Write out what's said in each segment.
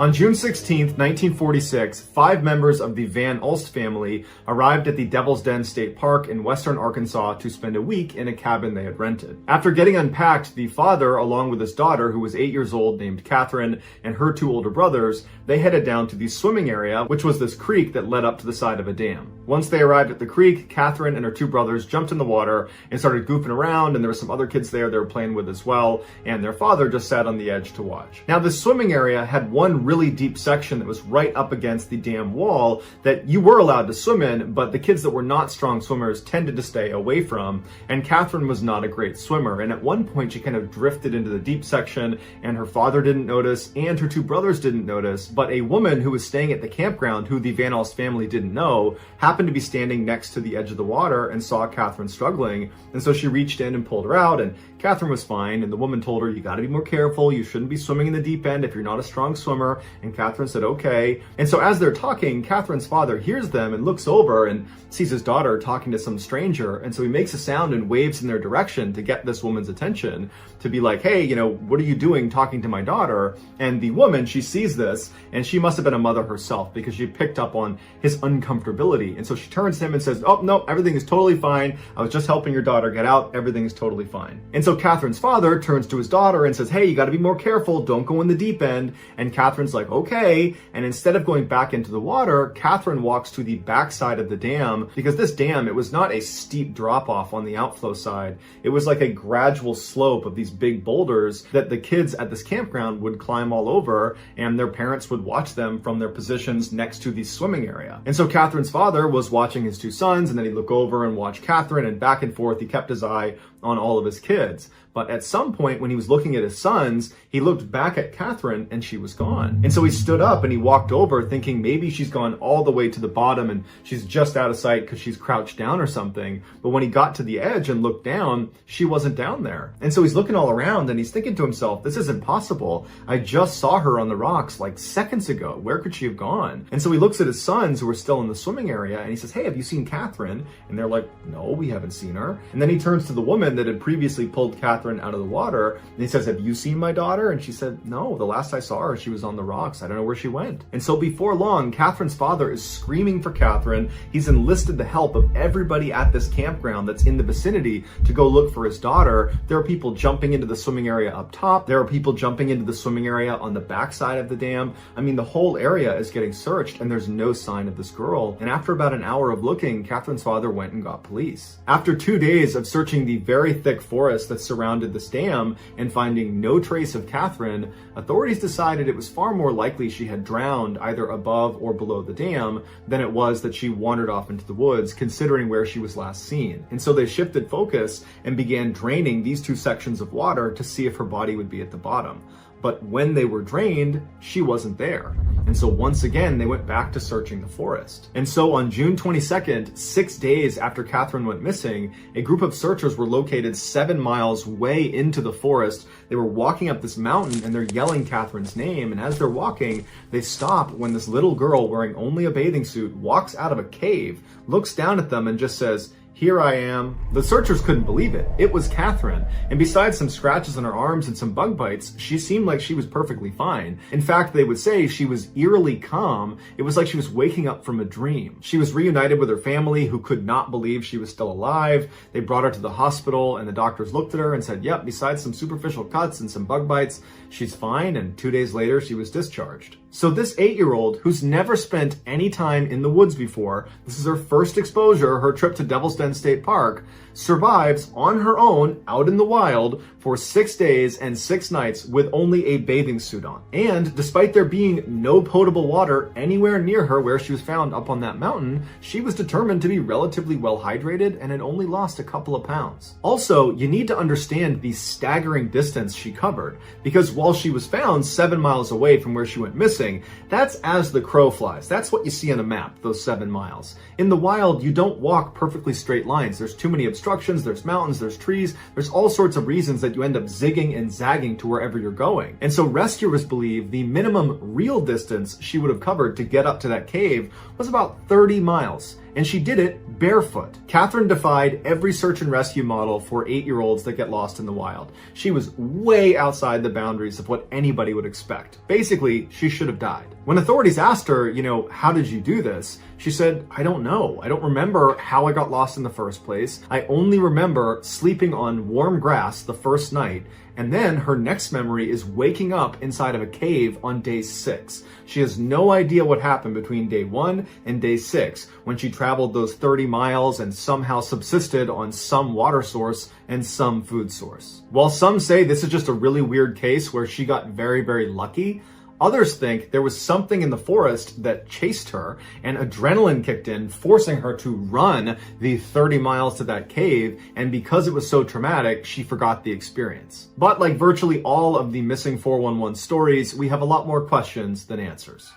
On June 16, 1946, 5 members of the Van Ulst family arrived at the Devil's Den State Park in western Arkansas to spend a week in a cabin they had rented. After getting unpacked, the father, along with his daughter, who was 8 years old, named Catherine, and her 2 older brothers, they headed down to the swimming area, which was this creek that led up to the side of a dam. Once they arrived at the creek, Catherine and her 2 brothers jumped in the water and started goofing around, and there were some other kids there they were playing with as well, and their father just sat on the edge to watch. Now, this swimming area had one really deep section that was right up against the dam wall that you were allowed to swim in, but the kids that were not strong swimmers tended to stay away from, and Catherine was not a great swimmer, and at one point she kind of drifted into the deep section, and her father didn't notice, and her 2 brothers didn't notice, but a woman who was staying at the campground, who the Van Ulst family didn't know, happened to be standing next to the edge of the water and saw Catherine struggling, and so she reached in and pulled her out, and Catherine was fine, and the woman told her, you gotta be more careful, you shouldn't be swimming in the deep end if you're not a strong swimmer, and Catherine said, okay. And so as they're talking, Catherine's father hears them and looks over and sees his daughter talking to some stranger, and so he makes a sound and waves in their direction to get this woman's attention, to be like, hey, you know, what are you doing talking to my daughter? And the woman, she sees this, and she must have been a mother herself because she picked up on his uncomfortability, and so she turns to him and says, oh, no, everything is totally fine, I was just helping your daughter get out, everything is totally fine. And so Catherine's father turns to his daughter and says, hey, you gotta be more careful, don't go in the deep end, and Catherine's like, okay, and instead of going back into the water, Catherine walks to the backside of the dam, because this dam, it was not a steep drop-off on the outflow side, it was like a gradual slope of these big boulders that the kids at this campground would climb all over, and their parents would watch them from their positions next to the swimming area. And so Catherine's father was watching his 2 sons, and then he'd look over and watch Catherine, and back and forth, he kept his eye on all of his kids. But at some point when he was looking at his sons, he looked back at Catherine and she was gone. And so he stood up and he walked over thinking maybe she's gone all the way to the bottom and she's just out of sight because she's crouched down or something. But when he got to the edge and looked down, she wasn't down there. And so he's looking all around and he's thinking to himself, this isn't possible. I just saw her on the rocks like seconds ago. Where could she have gone? And so he looks at his sons who are still in the swimming area and he says, hey, have you seen Catherine? And they're like, no, we haven't seen her. And then he turns to the woman that had previously pulled Catherine out of the water, and he says, have you seen my daughter? And she said, no, the last I saw her, she was on the rocks. I don't know where she went. And so before long, Catherine's father is screaming for Catherine. He's enlisted the help of everybody at this campground that's in the vicinity to go look for his daughter. There are people jumping into the swimming area up top. There are people jumping into the swimming area on the backside of the dam. I mean, the whole area is getting searched and there's no sign of this girl. And after about an hour of looking, Catherine's father went and got police. After 2 days of searching the very thick forest that surrounded this dam and finding no trace of Catherine, authorities decided it was far more likely she had drowned either above or below the dam than it was that she wandered off into the woods, considering where she was last seen. And so they shifted focus and began draining these 2 sections of water to see if her body would be at the bottom. But when they were drained, she wasn't there. And so once again, they went back to searching the forest. And so on June 22nd, 6 days after Catherine went missing, a group of searchers were located 7 miles way into the forest. They were walking up this mountain and they're yelling Catherine's name. And as they're walking, they stop when this little girl wearing only a bathing suit walks out of a cave, looks down at them and just says, here I am. The searchers couldn't believe it. It was Catherine. And besides some scratches on her arms and some bug bites, she seemed like she was perfectly fine. In fact, they would say she was eerily calm. It was like she was waking up from a dream. She was reunited with her family, who could not believe she was still alive. They brought her to the hospital and the doctors looked at her and said, yep, besides some superficial cuts and some bug bites, she's fine. And 2 days later, she was discharged. So this 8-year-old who's never spent any time in the woods before, this is her first exposure, her trip to Devil's Den State Park, survives on her own out in the wild for 6 days and 6 nights with only a bathing suit on. And despite there being no potable water anywhere near her where she was found up on that mountain, she was determined to be relatively well hydrated and had only lost a couple of pounds. Also, you need to understand the staggering distance she covered, because while she was found 7 miles away from where she went missing, that's as the crow flies. That's what you see on a map, those 7 miles. In the wild, you don't walk perfectly straight lines. There's too many obstructions, there's mountains, there's trees, there's all sorts of reasons that you end up zigging and zagging to wherever you're going. And so rescuers believe the minimum real distance she would have covered to get up to that cave was about 30 miles. And she did it barefoot. Catherine defied every search and rescue model for 8-year-olds that get lost in the wild. She was way outside the boundaries of what anybody would expect. Basically, she should have died. When authorities asked her, how did you do this? She said, I don't know. I don't remember how I got lost in the first place. I only remember sleeping on warm grass the first night. And then her next memory is waking up inside of a cave on day 6. She has no idea what happened between day 1 and day 6 when she traveled those 30 miles and somehow subsisted on some water source and some food source. While some say this is just a really weird case where she got very, very lucky, others think there was something in the forest that chased her and adrenaline kicked in, forcing her to run the 30 miles to that cave, and because it was so traumatic, she forgot the experience. But like virtually all of the missing 411 stories, we have a lot more questions than answers.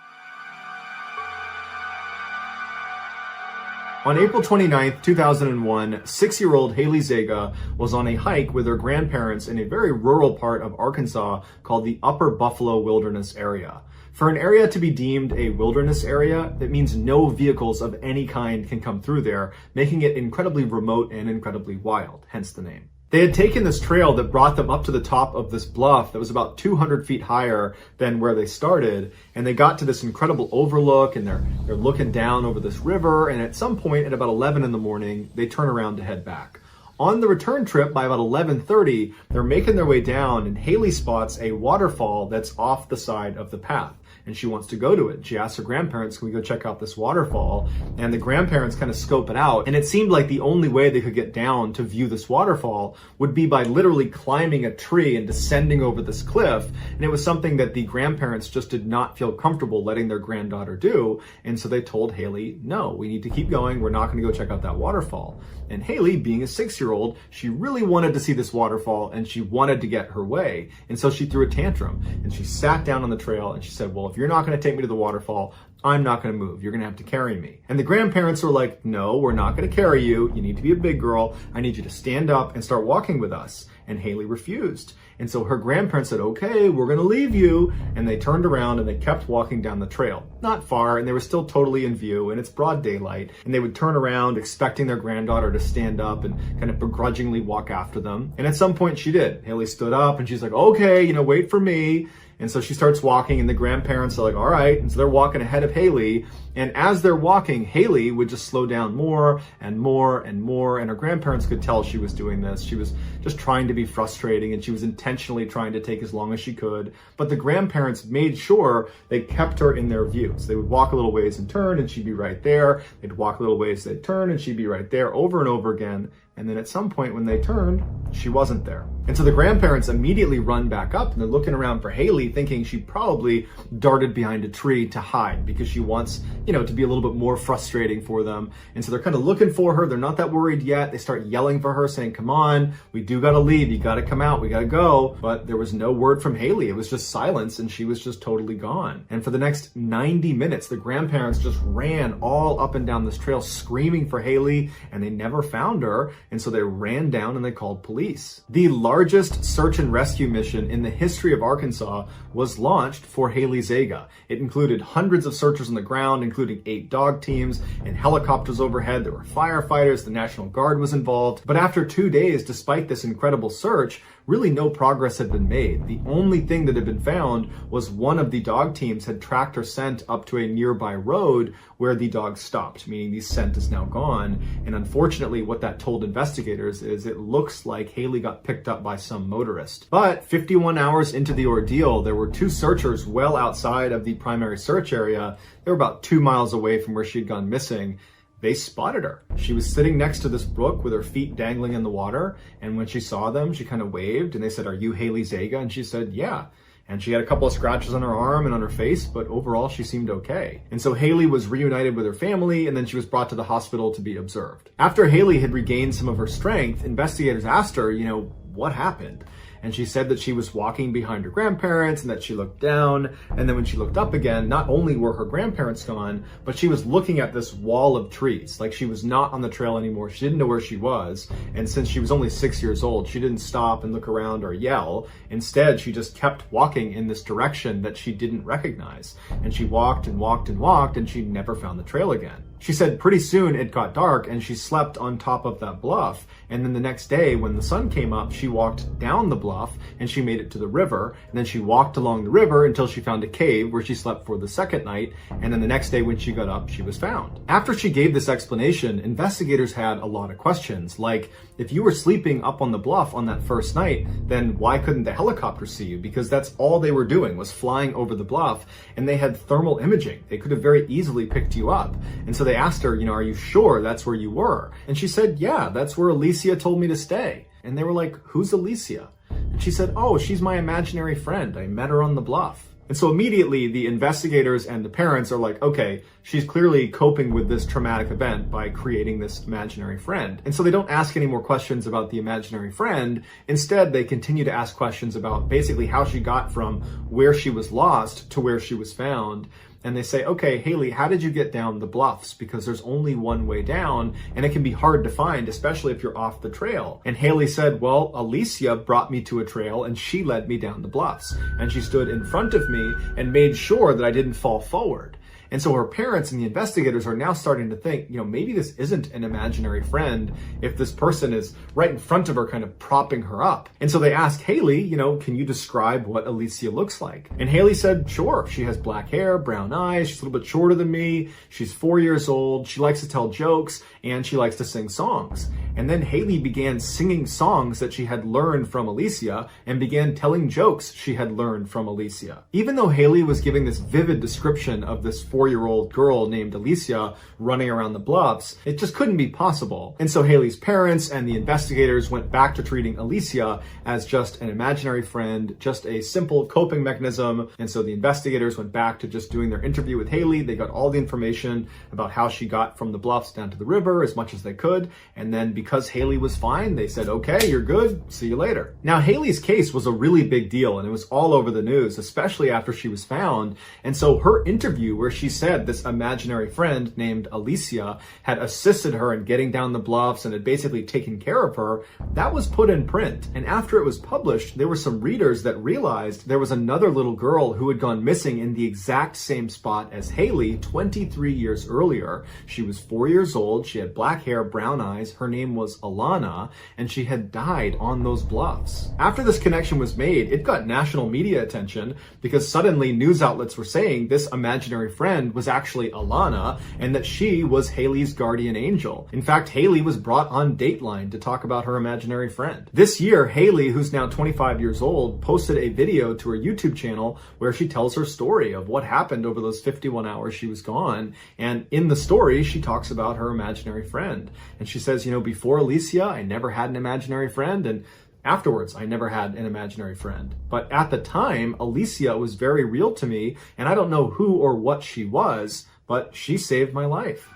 On April 29th, 2001, 6-year-old Haley Zagga was on a hike with her grandparents in a very rural part of Arkansas called the Upper Buffalo Wilderness Area. For an area to be deemed a wilderness area, that means no vehicles of any kind can come through there, making it incredibly remote and incredibly wild, hence the name. They had taken this trail that brought them up to the top of this bluff that was about 200 feet higher than where they started, and they got to this incredible overlook, and they're looking down over this river, and at some point at about 11 in the morning, they turn around to head back. On the return trip, by about 11:30, they're making their way down, and Haley spots a waterfall that's off the side of the path, and she wants to go to it. She asks her grandparents, can we go check out this waterfall? And the grandparents kind of scope it out, and it seemed like the only way they could get down to view this waterfall would be by literally climbing a tree and descending over this cliff, and it was something that the grandparents just did not feel comfortable letting their granddaughter do, and so they told Haley, no, we need to keep going, we're not going to go check out that waterfall. And Haley, being a 6-year-old, she really wanted to see this waterfall and she wanted to get her way. And so she threw a tantrum and she sat down on the trail and she said, well, if you're not going to take me to the waterfall, I'm not going to move. You're going to have to carry me. And the grandparents were like, no, we're not going to carry you. You need to be a big girl. I need you to stand up and start walking with us. And Haley refused. And so her grandparents said, okay, we're going to leave you. And they turned around and they kept walking down the trail. Not far, and they were still totally in view, and it's broad daylight. And they would turn around expecting their granddaughter to stand up and kind of begrudgingly walk after them. And at some point she did. Haley stood up and she's like, okay, wait for me. And so she starts walking, and the grandparents are like, all right. And so they're walking ahead of Haley. And as they're walking, Haley would just slow down more and more and more. And her grandparents could tell she was doing this. She was just trying to be frustrating, and she was intentionally trying to take as long as she could. But the grandparents made sure they kept her in their view. So they would walk a little ways and turn, and she'd be right there. They'd walk a little ways, they'd turn, and she'd be right there over and over again. And then at some point when they turned, she wasn't there. And so the grandparents immediately run back up, and they're looking around for Haley, thinking she probably darted behind a tree to hide because she wants, to be a little bit more frustrating for them. And so they're kind of looking for her. They're not that worried yet. They start yelling for her, saying, come on, we do got to leave. You got to come out. We got to go. But there was no word from Haley. It was just silence, and she was just totally gone. And for the next 90 minutes, the grandparents just ran all up and down this trail screaming for Haley, and they never found her. And so they ran down and they called police. The largest search and rescue mission in the history of Arkansas was launched for Haley Zagga. It included hundreds of searchers on the ground, including 8 dog teams and helicopters overhead. There were firefighters, the National Guard was involved. But after 2 days, despite this incredible search, really no progress had been made. The only thing that had been found was one of the dog teams had tracked her scent up to a nearby road where the dog stopped, meaning the scent is now gone. And unfortunately, what that told investigators is it looks like Haley got picked up by some motorist. But 51 hours into the ordeal, there were 2 searchers well outside of the primary search area. They were about 2 miles away from where she'd gone missing. They spotted her. She was sitting next to this brook with her feet dangling in the water. And when she saw them, she kind of waved and they said, are you Haley Zagga? And she said, yeah. And she had a couple of scratches on her arm and on her face, but overall she seemed okay. And so Haley was reunited with her family, and then she was brought to the hospital to be observed. After Haley had regained some of her strength, investigators asked her, what happened? And she said that she was walking behind her grandparents and that she looked down. And then when she looked up again, not only were her grandparents gone, but she was looking at this wall of trees. Like she was not on the trail anymore. She didn't know where she was. And since she was only 6 years old, she didn't stop and look around or yell. Instead, she just kept walking in this direction that she didn't recognize. And she walked and walked and walked, and she never found the trail again. She said pretty soon it got dark and she slept on top of that bluff. And then the next day when the sun came up, she walked down the bluff and she made it to the river. And then she walked along the river until she found a cave where she slept for the second night. And then the next day when she got up, she was found. After she gave this explanation, investigators had a lot of questions. Like, if you were sleeping up on the bluff on that first night, then why couldn't the helicopter see you? Because that's all they were doing, was flying over the bluff, and they had thermal imaging. They could have very easily picked you up. And so they asked her, are you sure that's where you were? And she said, yeah, that's where Alicia told me to stay. And they were like, who's Alicia? And she said, oh, she's my imaginary friend. I met her on the bluff. And so immediately the investigators and the parents are like, okay, she's clearly coping with this traumatic event by creating this imaginary friend. And so they don't ask any more questions about the imaginary friend. Instead, they continue to ask questions about basically how she got from where she was lost to where she was found. And they say, okay, Haley, how did you get down the bluffs? Because there's only one way down and it can be hard to find, especially if you're off the trail. And Haley said, well, Alicia brought me to a trail and she led me down the bluffs. And she stood in front of me and made sure that I didn't fall forward. And so her parents and the investigators are now starting to think, maybe this isn't an imaginary friend if this person is right in front of her kind of propping her up. And so they asked Haley, can you describe what Alicia looks like? And Haley said, sure. She has black hair, brown eyes. She's a little bit shorter than me. She's 4 years old. She likes to tell jokes and she likes to sing songs. And then Haley began singing songs that she had learned from Alicia and began telling jokes she had learned from Alicia. Even though Haley was giving this vivid description of this 4-year-old girl named Alicia running around the bluffs, it just couldn't be possible. And so Haley's parents and the investigators went back to treating Alicia as just an imaginary friend, just a simple coping mechanism. And so the investigators went back to just doing their interview with Haley. They got all the information about how she got from the bluffs down to the river as much as they could. And then because Haley was fine, they said, okay, you're good. See you later. Now, Haley's case was a really big deal and it was all over the news, especially after she was found. And so her interview where she said this imaginary friend named Alicia had assisted her in getting down the bluffs and had basically taken care of her, that was put in print. And after it was published, there were some readers that realized there was another little girl who had gone missing in the exact same spot as Haley 23 years earlier. She was 4 years old. She had black hair, brown eyes. Her name was Alana, and she had died on those bluffs. After this connection was made, it got national media attention because suddenly news outlets were saying this imaginary friend was actually Alana and that she was Haley's guardian angel. In fact, Haley was brought on Dateline to talk about her imaginary friend. This year, Haley, who's now 25 years old, posted a video to her YouTube channel where she tells her story of what happened over those 51 hours she was gone. And in the story, she talks about her imaginary friend. And she says, before Alicia, I never had an imaginary friend, and afterwards, I never had an imaginary friend. But at the time, Alicia was very real to me, and I don't know who or what she was, but she saved my life.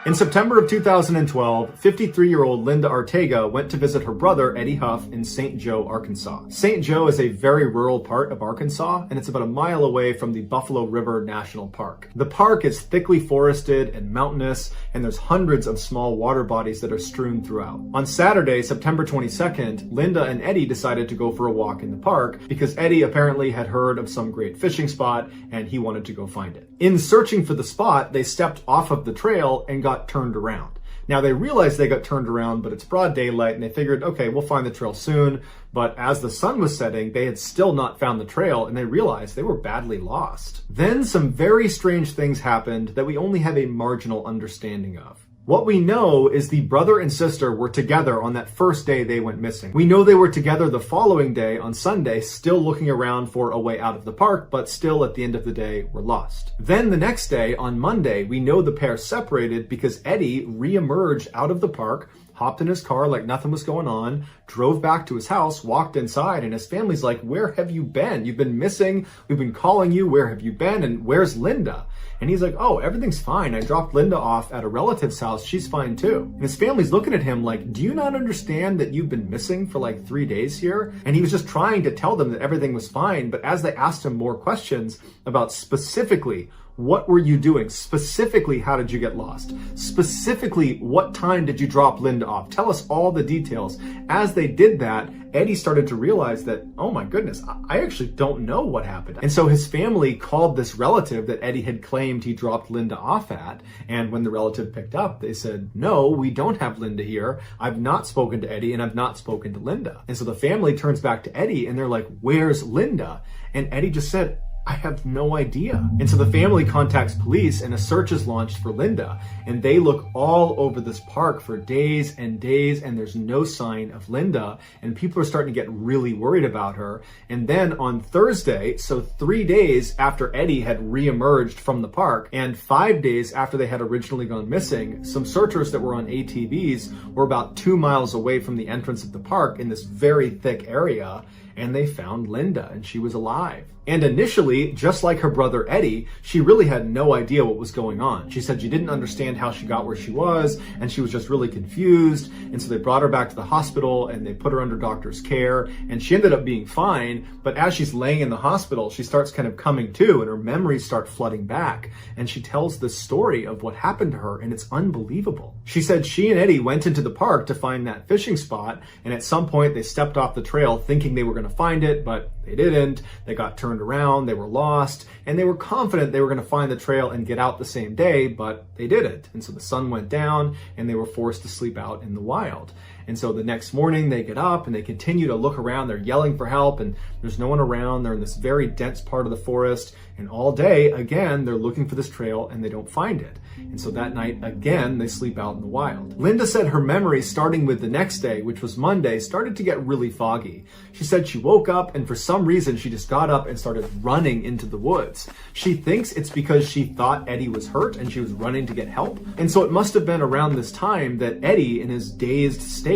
In September of 2012, 53-year-old Linda Artega went to visit her brother, Eddie Huff, in St. Joe, Arkansas. St. Joe is a very rural part of Arkansas, and it's about a mile away from the Buffalo River National Park. The park is thickly forested and mountainous, and there's hundreds of small water bodies that are strewn throughout. On Saturday, September 22nd, Linda and Eddie decided to go for a walk in the park because Eddie apparently had heard of some great fishing spot, and he wanted to go find it. In searching for the spot, they stepped off of the trail and got turned around. Now they realized they got turned around, but it's broad daylight and they figured, okay, we'll find the trail soon. But as the sun was setting, they had still not found the trail and they realized they were badly lost. Then some very strange things happened that we only have a marginal understanding of. What we know is the brother and sister were together on that first day they went missing. We know they were together the following day on Sunday, still looking around for a way out of the park, but still at the end of the day were lost. Then the next day on Monday, we know the pair separated because Eddie re-emerged out of the park, hopped in his car like nothing was going on, drove back to his house, walked inside, and his family's like, where have you been? You've been missing. We've been calling you. Where have you been? And where's Linda? And he's like, oh, everything's fine. I dropped Linda off at a relative's house. She's fine too. And his family's looking at him like, do you not understand that you've been missing for like 3 days here? And he was just trying to tell them that everything was fine. But as they asked him more questions about specifically What were you doing? Specifically, how did you get lost? Specifically, what time did you drop Linda off? Tell us all the details. As they did that, Eddie started to realize that, oh my goodness, I actually don't know what happened. And so his family called this relative that Eddie had claimed he dropped Linda off at. And when the relative picked up, they said, no, we don't have Linda here. I've not spoken to Eddie and I've not spoken to Linda. And so the family turns back to Eddie and they're like, where's Linda? And Eddie just said, I have no idea. And so the family contacts police and a search is launched for Linda. And they look all over this park for days and days and there's no sign of Linda. And people are starting to get really worried about her. And then on Thursday, so 3 days after Eddie had reemerged from the park and 5 days after they had originally gone missing, some searchers that were on ATVs were about 2 miles away from the entrance of the park in this very thick area. And they found Linda and she was alive. And initially, just like her brother Eddie, she really had no idea what was going on. She said she didn't understand how she got where she was, and she was just really confused. And so they brought her back to the hospital and they put her under doctor's care, and she ended up being fine. But as she's laying in the hospital, she starts kind of coming to, and her memories start flooding back. And she tells this story of what happened to her, and it's unbelievable. She said she and Eddie went into the park to find that fishing spot, and at some point they stepped off the trail thinking they were going to find it, but they didn't. They got turned around, they were lost, and they were confident they were going to find the trail and get out the same day, but they didn't. And so the sun went down and they were forced to sleep out in the wild. And so the next morning they get up and they continue to look around. They're yelling for help and there's no one around. They're in this very dense part of the forest. And all day, again, they're looking for this trail and they don't find it. And so that night, again, they sleep out in the wild. Linda said her memories, starting with the next day, which was Monday, started to get really foggy. She said she woke up and for some reason she just got up and started running into the woods. She thinks it's because she thought Eddie was hurt and she was running to get help. And so it must have been around this time that Eddie, in his dazed state,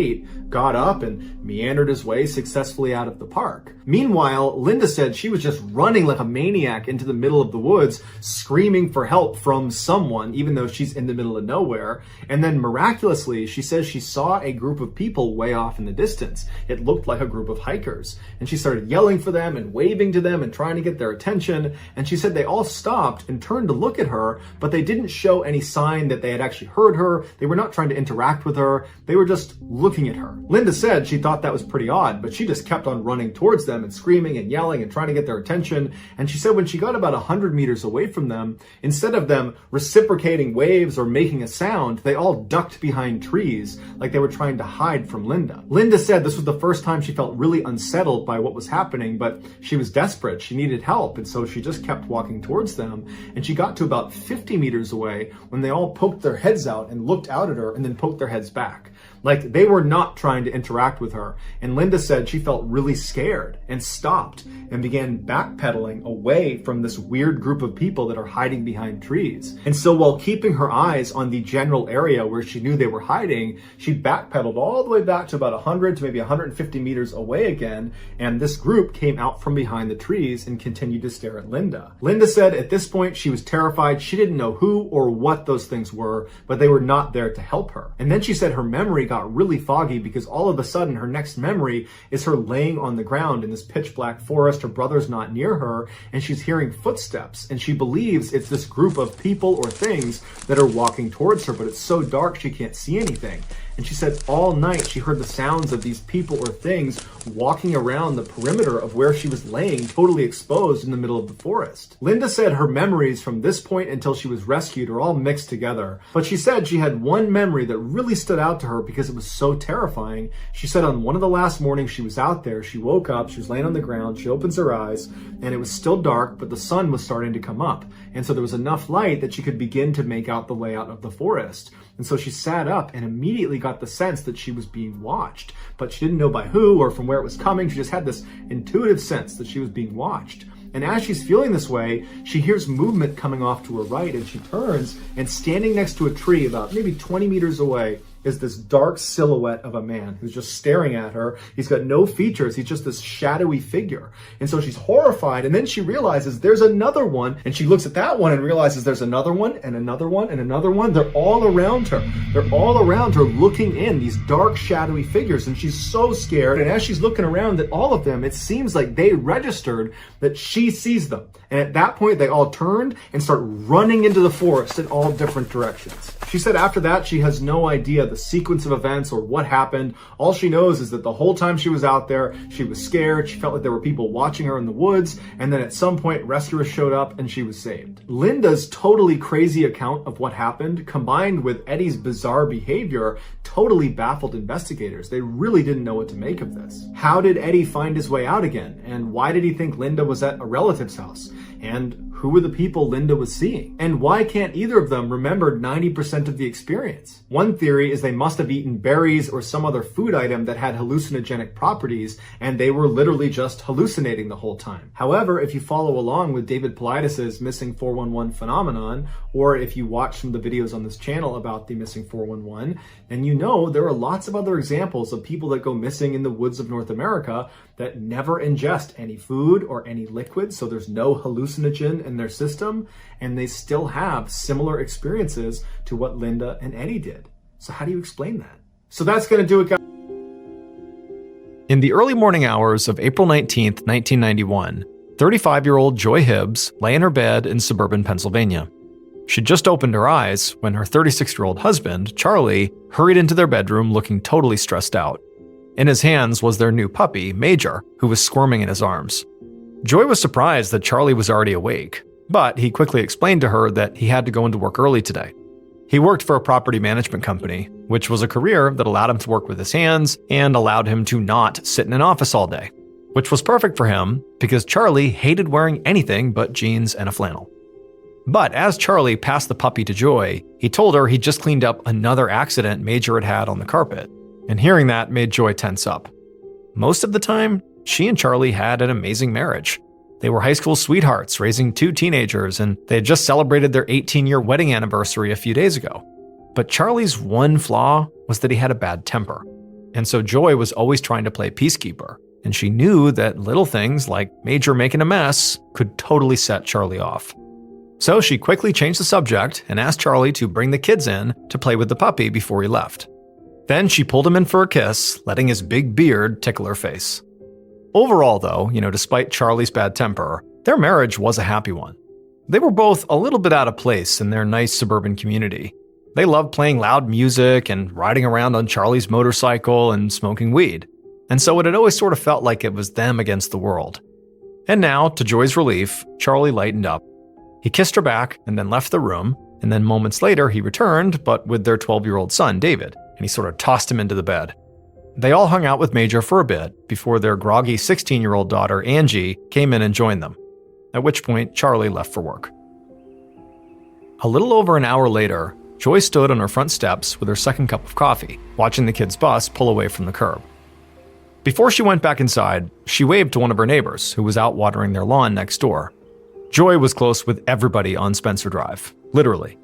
got up and meandered his way successfully out of the park. Meanwhile, Linda said she was just running like a maniac into the middle of the woods, screaming for help from someone, even though she's in the middle of nowhere. And then miraculously, she says she saw a group of people way off in the distance. It looked like a group of hikers. And she started yelling for them and waving to them and trying to get their attention. And she said they all stopped and turned to look at her, but they didn't show any sign that they had actually heard her. They were not trying to interact with her. They were just looking at her. Linda said she thought that was pretty odd, but she just kept on running towards them and screaming and yelling and trying to get their attention. And she said when she got about 100 meters away from them, instead of them reciprocating waves or making a sound, they all ducked behind trees like they were trying to hide from Linda. Linda said this was the first time she felt really unsettled by what was happening, but she was desperate. She needed help, and so she just kept walking towards them. And she got to about 50 meters away when they all poked their heads out and looked out at her and then poked their heads back. Like they were not trying to interact with her. And Linda said she felt really scared and stopped and began backpedaling away from this weird group of people that are hiding behind trees. And so while keeping her eyes on the general area where she knew they were hiding, she backpedaled all the way back to about 100 to maybe 150 meters away again. And this group came out from behind the trees and continued to stare at Linda. Linda said at this point she was terrified. She didn't know who or what those things were, but they were not there to help her. And then she said her memory got really foggy because all of a sudden her next memory is her laying on the ground in this pitch black forest. Her brother's not near her and she's hearing footsteps and she believes it's this group of people or things that are walking towards her, but it's so dark she can't see anything. And she said all night she heard the sounds of these people or things walking around the perimeter of where she was laying, totally exposed in the middle of the forest. Linda said her memories from this point until she was rescued are all mixed together. But she said she had one memory that really stood out to her because it was so terrifying. She said on one of the last mornings she was out there, she woke up, she was laying on the ground, she opens her eyes, and it was still dark, but the sun was starting to come up. And so there was enough light that she could begin to make out the layout of the forest. And so she sat up and immediately got the sense that she was being watched, but she didn't know by who or from where it was coming. She just had this intuitive sense that she was being watched. And as she's feeling this way, she hears movement coming off to her right and she turns, and standing next to a tree about maybe 20 meters away is this dark silhouette of a man who's just staring at her. He's got no features. He's just this shadowy figure. And so she's horrified. And then she realizes there's another one. And she looks at that one and realizes there's another one and another one and another one. They're all around her. They're all around her looking in, these dark, shadowy figures. And she's so scared. And as she's looking around at all of them, it seems like they registered that she sees them. And at that point, they all turned and start running into the forest in all different directions. She said after that, she has no idea the sequence of events or what happened. All she knows is that the whole time she was out there, she was scared. She felt like there were people watching her in the woods. And then at some point, rescuers showed up and she was saved. Linda's totally crazy account of what happened, combined with Eddie's bizarre behavior, totally baffled investigators. They really didn't know what to make of this. How did Eddie find his way out again? And why did he think Linda was at a relative's house? And who were the people Linda was seeing? And why can't either of them remember 90% of the experience? One theory is they must have eaten berries or some other food item that had hallucinogenic properties, and they were literally just hallucinating the whole time. However, if you follow along with David Paulides' missing 411 phenomenon, or if you watch some of the videos on this channel about the missing 411, then you know there are lots of other examples of people that go missing in the woods of North America that never ingest any food or any liquid, so there's no hallucinogen in their system, and they still have similar experiences to what Linda and Eddie did. So how do you explain that? So that's going to do it, guys. In the early morning hours of April 19th, 1991, 35-year-old Joy Hibbs lay in her bed in suburban Pennsylvania. She'd just opened her eyes when her 36-year-old husband, Charlie, hurried into their bedroom looking totally stressed out. In his hands was their new puppy, Major, who was squirming in his arms. Joy was surprised that Charlie was already awake, but he quickly explained to her that he had to go into work early today. He worked for a property management company, which was a career that allowed him to work with his hands and allowed him to not sit in an office all day, which was perfect for him because Charlie hated wearing anything but jeans and a flannel. But as Charlie passed the puppy to Joy, he told her he'd just cleaned up another accident Major had had on the carpet, and hearing that made Joy tense up. Most of the time, she and Charlie had an amazing marriage. They were high school sweethearts, raising 2 teenagers, and they had just celebrated their 18-year wedding anniversary a few days ago. But Charlie's one flaw was that he had a bad temper. And so Joy was always trying to play peacekeeper, and she knew that little things like Major making a mess could totally set Charlie off. So she quickly changed the subject and asked Charlie to bring the kids in to play with the puppy before he left. Then she pulled him in for a kiss, letting his big beard tickle her face. Overall, though, despite Charlie's bad temper, their marriage was a happy one. They were both a little bit out of place in their nice suburban community. They loved playing loud music and riding around on Charlie's motorcycle and smoking weed. And so it had always sort of felt like it was them against the world. And now, to Joy's relief, Charlie lightened up. He kissed her back and then left the room, and then moments later he returned, but with their 12-year-old son, David, and he sort of tossed him into the bed. They all hung out with Major for a bit before their groggy 16-year-old daughter, Angie, came in and joined them, at which point Charlie left for work. A little over an hour later, Joy stood on her front steps with her second cup of coffee, watching the kids' bus pull away from the curb. Before she went back inside, she waved to one of her neighbors who was out watering their lawn next door. Joy was close with everybody on Spencer Drive, literally.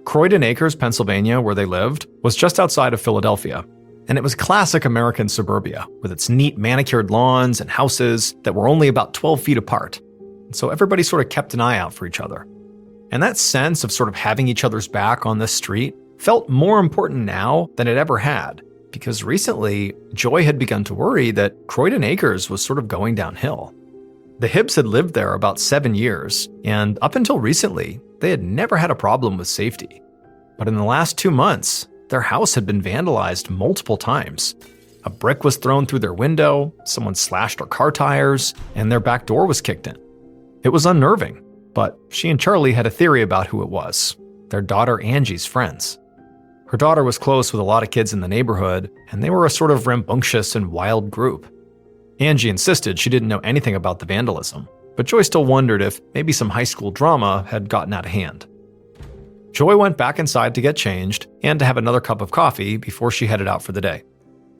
Croydon Acres, Pennsylvania, where they lived, was just outside of Philadelphia, and it was classic American suburbia, with its neat manicured lawns and houses that were only about 12 feet apart. And so everybody sort of kept an eye out for each other. And that sense of sort of having each other's back on this street felt more important now than it ever had, because recently, Joy had begun to worry that Croydon Acres was sort of going downhill. The Hibbs had lived there about 7 years, and up until recently, they had never had a problem with safety. But in the last 2 months, their house had been vandalized multiple times. A brick was thrown through their window, someone slashed their car tires, and their back door was kicked in. It was unnerving, but she and Charlie had a theory about who it was: their daughter Angie's friends. Her daughter was close with a lot of kids in the neighborhood, and they were a sort of rambunctious and wild group. Angie insisted she didn't know anything about the vandalism, but Joy still wondered if maybe some high school drama had gotten out of hand. Joy went back inside to get changed and to have another cup of coffee before she headed out for the day.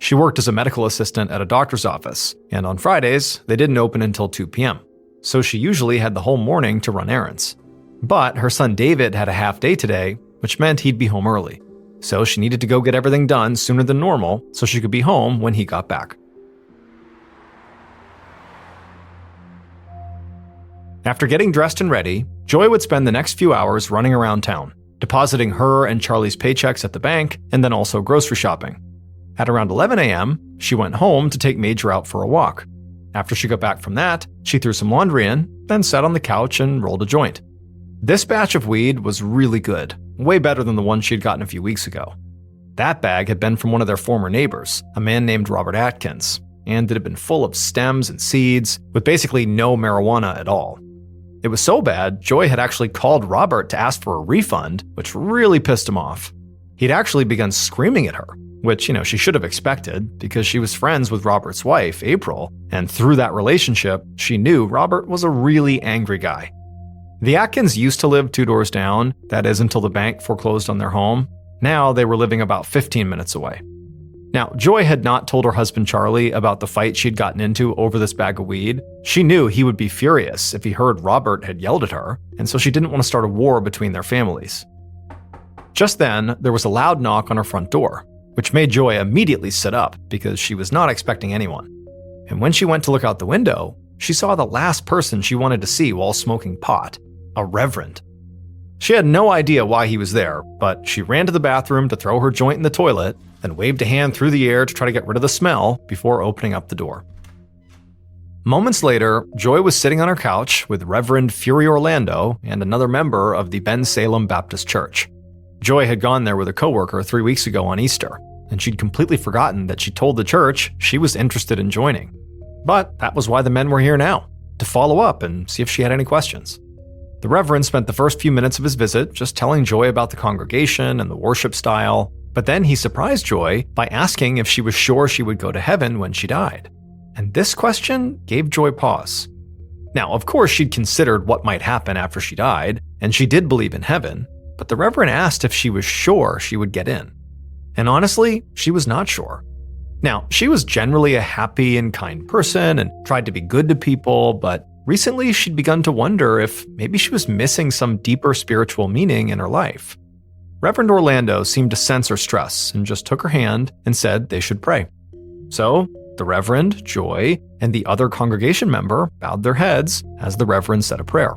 She worked as a medical assistant at a doctor's office, and on Fridays, they didn't open until 2 p.m., so she usually had the whole morning to run errands. But her son David had a half day today, which meant he'd be home early. so she needed to go get everything done sooner than normal so she could be home when he got back. After getting dressed and ready, Joy would spend the next few hours running around town, depositing her and Charlie's paychecks at the bank and then also grocery shopping. At around 11 a.m., she went home to take Major out for a walk. After she got back from that, she threw some laundry in, then sat on the couch and rolled a joint. This batch of weed was really good, way better than the one she'd gotten a few weeks ago. That bag had been from one of their former neighbors, a man named Robert Atkins, and it had been full of stems and seeds, with basically no marijuana at all. It was so bad, Joy had actually called Robert to ask for a refund, which really pissed him off. He'd actually begun screaming at her, which, she should have expected because she was friends with Robert's wife, April, and through that relationship, she knew Robert was a really angry guy. The Atkins used to live 2 doors down, that is until the bank foreclosed on their home. Now they were living about 15 minutes away. Now, Joy had not told her husband Charlie about the fight she'd gotten into over this bag of weed. She knew he would be furious if he heard Robert had yelled at her, and so she didn't want to start a war between their families. Just then, there was a loud knock on her front door, which made Joy immediately sit up because she was not expecting anyone. And when she went to look out the window, she saw the last person she wanted to see while smoking pot, a reverend. She had no idea why he was there, but she ran to the bathroom to throw her joint in the toilet, then waved a hand through the air to try to get rid of the smell before opening up the door. Moments later, Joy was sitting on her couch with Reverend Fury Orlando and another member of the Ben Salem Baptist Church. Joy had gone there with a coworker 3 weeks ago on Easter, and she'd completely forgotten that she told the church she was interested in joining. But that was why the men were here now, to follow up and see if she had any questions. The Reverend spent the first few minutes of his visit just telling Joy about the congregation and the worship style, but then he surprised Joy by asking if she was sure she would go to heaven when she died. And this question gave Joy pause. Now, of course, she'd considered what might happen after she died, and she did believe in heaven, but the Reverend asked if she was sure she would get in. And honestly, she was not sure. Now, she was generally a happy and kind person and tried to be good to people, but recently she'd begun to wonder if maybe she was missing some deeper spiritual meaning in her life. Reverend Orlando seemed to sense her stress and just took her hand and said they should pray. So, the Reverend, Joy, and the other congregation member bowed their heads as the Reverend said a prayer.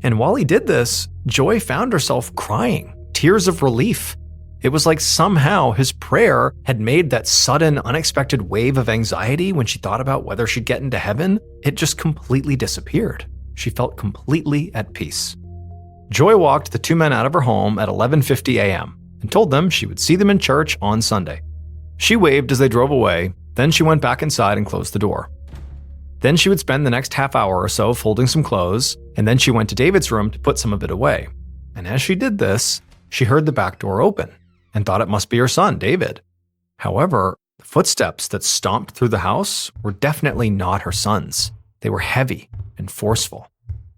And while he did this, Joy found herself crying, tears of relief. It was like somehow his prayer had made that sudden, unexpected wave of anxiety when she thought about whether she'd get into heaven, it just completely disappeared. She felt completely at peace. Joy walked the 2 men out of her home at 11:50 a.m. and told them she would see them in church on Sunday. She waved as they drove away, then she went back inside and closed the door. Then she would spend the next half hour or so folding some clothes, and then she went to David's room to put some of it away. And as she did this, she heard the back door open and thought it must be her son, David. However, the footsteps that stomped through the house were definitely not her son's. They were heavy and forceful,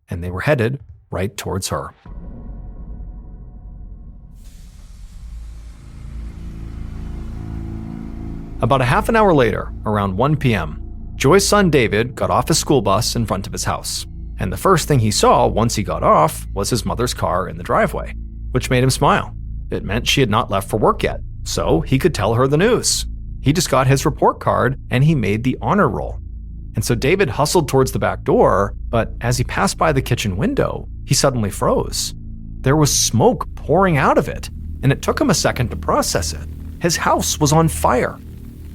and they were headed right towards her. About a half an hour later, around 1 p.m., Joy's son David got off his school bus in front of his house, and the first thing he saw once he got off was his mother's car in the driveway, which made him smile. It meant she had not left for work yet, so he could tell her the news. He just got his report card and he made the honor roll. And so David hustled towards the back door, but as he passed by the kitchen window, he suddenly froze. There was smoke pouring out of it, and it took him a second to process it. His house was on fire.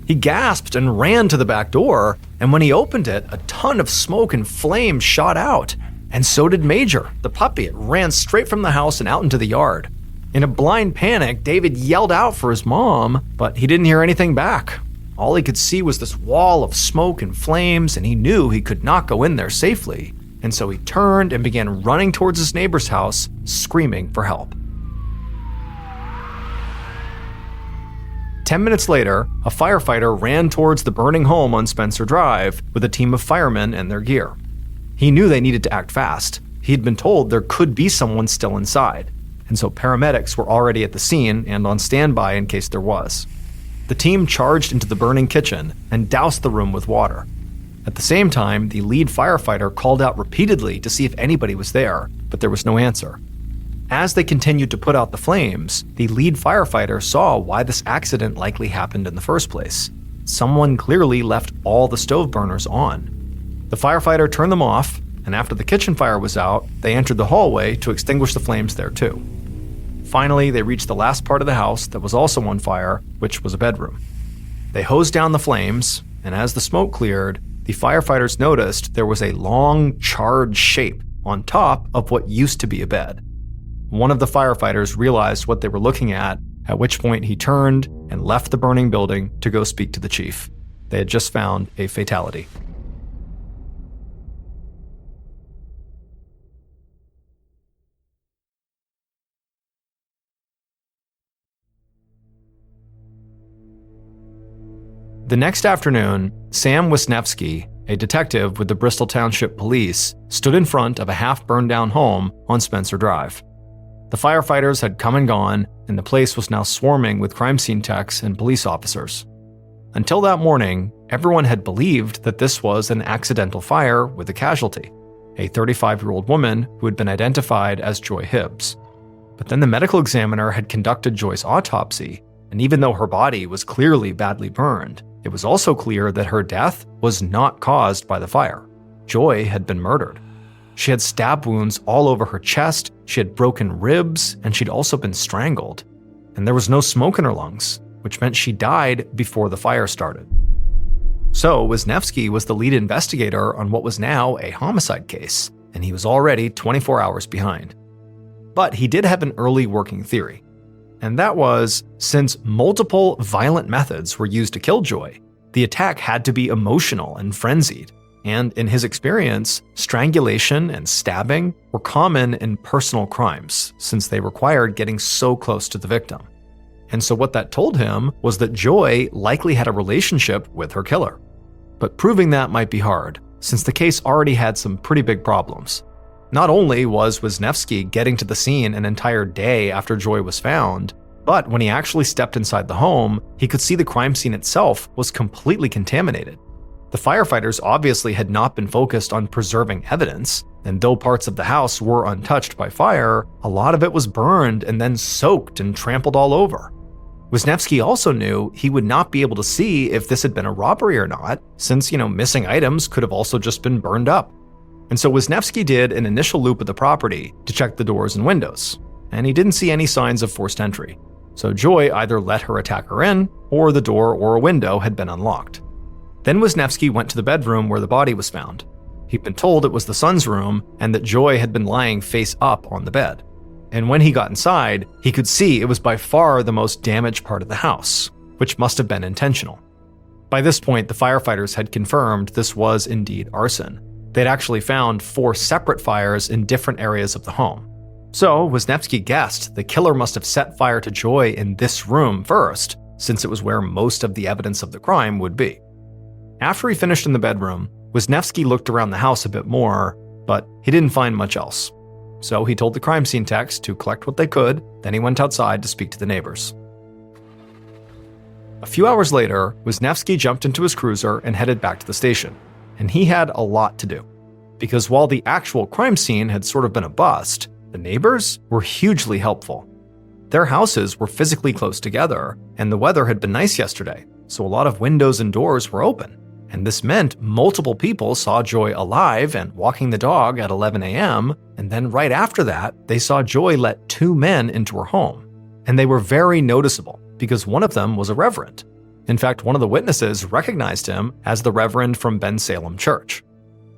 He gasped and ran to the back door, and when he opened it, a ton of smoke and flame shot out. And so did Major, the puppy. It ran straight from the house and out into the yard. In a blind panic, David yelled out for his mom, but he didn't hear anything back. All he could see was this wall of smoke and flames, and he knew he could not go in there safely. And so he turned and began running towards his neighbor's house, screaming for help. 10 minutes later, a firefighter ran towards the burning home on Spencer Drive with a team of firemen and their gear. He knew they needed to act fast. He'd been told there could be someone still inside, and so paramedics were already at the scene and on standby in case there was. The team charged into the burning kitchen and doused the room with water. At the same time, the lead firefighter called out repeatedly to see if anybody was there, but there was no answer. as they continued to put out the flames, the lead firefighter saw why this accident likely happened in the first place. Someone clearly left all the stove burners on. The firefighter turned them off, and after the kitchen fire was out, they entered the hallway to extinguish the flames there too. Finally, they reached the last part of the house that was also on fire, which was a bedroom. They hosed down the flames, and as the smoke cleared, the firefighters noticed there was a long, charred shape on top of what used to be a bed. One of the firefighters realized what they were looking at which point he turned and left the burning building to go speak to the chief. They had just found a fatality. The next afternoon, Sam Wisniewski, a detective with the Bristol Township Police, stood in front of a half-burned-down home on Spencer Drive. The firefighters had come and gone, and the place was now swarming with crime scene techs and police officers. Until that morning, everyone had believed that this was an accidental fire with a casualty, a 35-year-old woman who had been identified as Joy Hibbs. But then the medical examiner had conducted Joy's autopsy, and even though her body was clearly badly burned, it was also clear that her death was not caused by the fire. Joy had been murdered. She had stab wounds all over her chest, she had broken ribs, and she'd also been strangled. And there was no smoke in her lungs, which meant she died before the fire started. So Wisniewski was the lead investigator on what was now a homicide case, and he was already 24 hours behind. But he did have an early working theory. And that was, since multiple violent methods were used to kill Joy, the attack had to be emotional and frenzied. And in his experience, strangulation and stabbing were common in personal crimes, since they required getting so close to the victim. And so what that told him was that Joy likely had a relationship with her killer. But proving that might be hard, since the case already had some pretty big problems. Not only was Wisniewski getting to the scene an entire day after Joy was found, but when he actually stepped inside the home, he could see the crime scene itself was completely contaminated. The firefighters obviously had not been focused on preserving evidence, and though parts of the house were untouched by fire, a lot of it was burned and then soaked and trampled all over. Wisniewski also knew he would not be able to see if this had been a robbery or not, since, missing items could have also just been burned up. And so Wisniewski did an initial loop of the property to check the doors and windows, and he didn't see any signs of forced entry. So Joy either let her attacker in, or the door or a window had been unlocked. Then Wisniewski went to the bedroom where the body was found. He'd been told it was the son's room, and that Joy had been lying face up on the bed. And when he got inside, he could see it was by far the most damaged part of the house, which must have been intentional. By this point, the firefighters had confirmed this was indeed arson. They'd actually found 4 separate fires in different areas of the home. So Wisniewski guessed the killer must have set fire to Joy in this room first, since it was where most of the evidence of the crime would be. After he finished in the bedroom, Wisniewski looked around the house a bit more, but he didn't find much else. So he told the crime scene techs to collect what they could, then he went outside to speak to the neighbors. A few hours later, Wisniewski jumped into his cruiser and headed back to the station. And he had a lot to do. Because while the actual crime scene had sort of been a bust, the neighbors were hugely helpful. Their houses were physically close together, and the weather had been nice yesterday, so a lot of windows and doors were open. And this meant multiple people saw Joy alive and walking the dog at 11 a.m., and then right after that, they saw Joy let 2 men into her home. And they were very noticeable, because one of them was a reverend. In fact, one of the witnesses recognized him as the reverend from Ben Salem Church.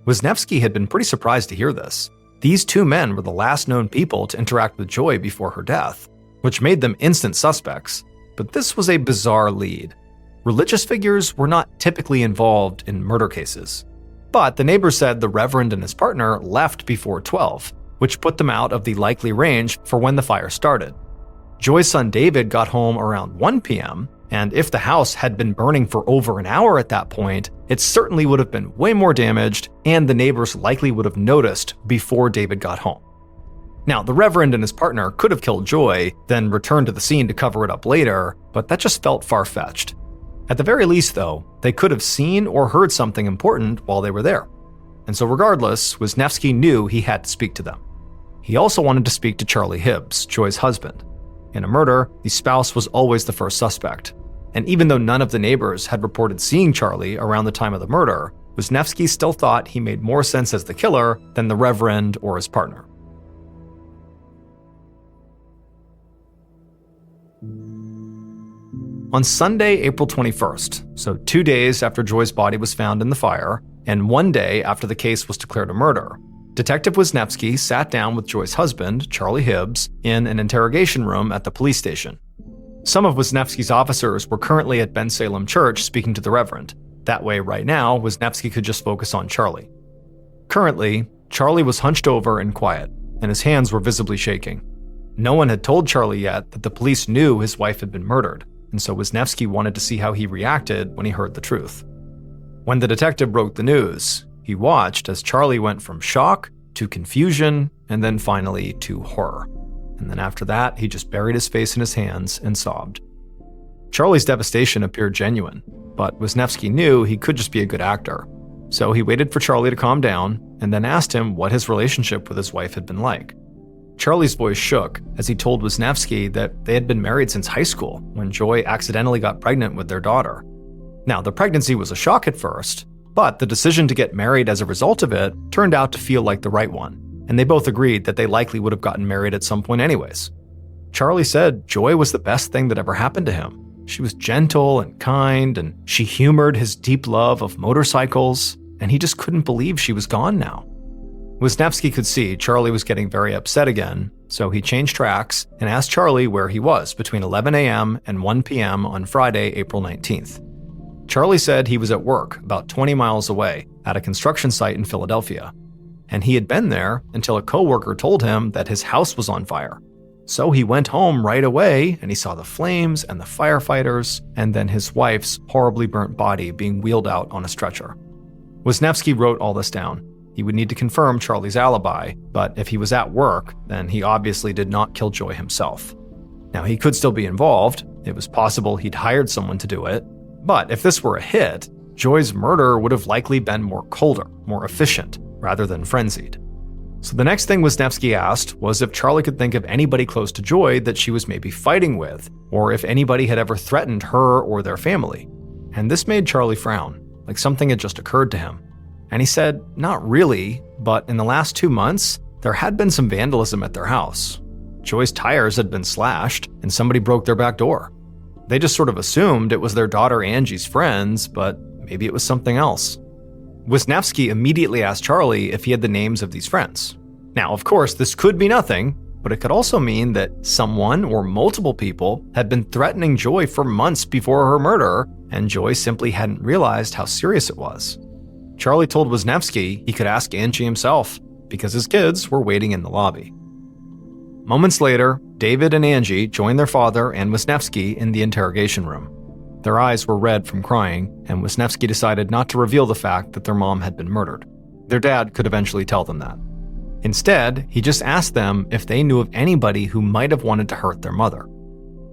Wisniewski had been pretty surprised to hear this. These 2 men were the last known people to interact with Joy before her death, which made them instant suspects. But this was a bizarre lead. Religious figures were not typically involved in murder cases. But the neighbors said the reverend and his partner left before 12, which put them out of the likely range for when the fire started. Joy's son David got home around 1 p.m., and if the house had been burning for over an hour at that point, it certainly would have been way more damaged, and the neighbors likely would have noticed before David got home. Now, the Reverend and his partner could have killed Joy, then returned to the scene to cover it up later, but that just felt far-fetched. At the very least, though, they could have seen or heard something important while they were there. And so regardless, Wisniewski knew he had to speak to them. He also wanted to speak to Charlie Hibbs, Joy's husband. In a murder, the spouse was always the first suspect. And even though none of the neighbors had reported seeing Charlie around the time of the murder, Wisniewski still thought he made more sense as the killer than the Reverend or his partner. On Sunday, April 21st, so 2 days after Joy's body was found in the fire, and 1 day after the case was declared a murder, Detective Wisniewski sat down with Joy's husband, Charlie Hibbs, in an interrogation room at the police station. Some of Wisniewski's officers were currently at Ben Salem Church speaking to the Reverend. That way, right now, Wisniewski could just focus on Charlie. Currently, Charlie was hunched over and quiet, and his hands were visibly shaking. No one had told Charlie yet that the police knew his wife had been murdered, and so Wisniewski wanted to see how he reacted when he heard the truth. When the detective broke the news, he watched as Charlie went from shock to confusion and then finally to horror. And then after that, he just buried his face in his hands and sobbed. Charlie's devastation appeared genuine, but Wisniewski knew he could just be a good actor. So he waited for Charlie to calm down and then asked him what his relationship with his wife had been like. Charlie's voice shook as he told Wisniewski that they had been married since high school when Joy accidentally got pregnant with their daughter. Now, the pregnancy was a shock at first, but the decision to get married as a result of it turned out to feel like the right one, and they both agreed that they likely would have gotten married at some point anyways. Charlie said Joy was the best thing that ever happened to him. She was gentle and kind, and she humored his deep love of motorcycles, and he just couldn't believe she was gone now. Wisniewski could see Charlie was getting very upset again, so he changed tracks and asked Charlie where he was between 11 a.m. and 1 p.m. on Friday, April 19th. Charlie said he was at work about 20 miles away at a construction site in Philadelphia, and he had been there until a coworker told him that his house was on fire. So he went home right away and he saw the flames and the firefighters, and then his wife's horribly burnt body being wheeled out on a stretcher. Wisniewski wrote all this down. He would need to confirm Charlie's alibi, but if he was at work, then he obviously did not kill Joy himself. Now, he could still be involved. It was possible he'd hired someone to do it. But if this were a hit, Joy's murder would have likely been more colder, more efficient, rather than frenzied. So the next thing Wisniewski asked was if Charlie could think of anybody close to Joy that she was maybe fighting with, or if anybody had ever threatened her or their family. And this made Charlie frown, like something had just occurred to him. And he said, not really, but in the last 2 months, there had been some vandalism at their house. Joy's tires had been slashed, and somebody broke their back door. They just sort of assumed it was their daughter Angie's friends, but maybe it was something else. Wisniewski immediately asked Charlie if he had the names of these friends. Now, of course, this could be nothing, but it could also mean that someone or multiple people had been threatening Joy for months before her murder, and Joy simply hadn't realized how serious it was. Charlie told Wisniewski he could ask Angie himself, because his kids were waiting in the lobby. Moments later, David and Angie joined their father and Wisniewski in the interrogation room. Their eyes were red from crying, and Wisniewski decided not to reveal the fact that their mom had been murdered. Their dad could eventually tell them that. Instead, he just asked them if they knew of anybody who might have wanted to hurt their mother.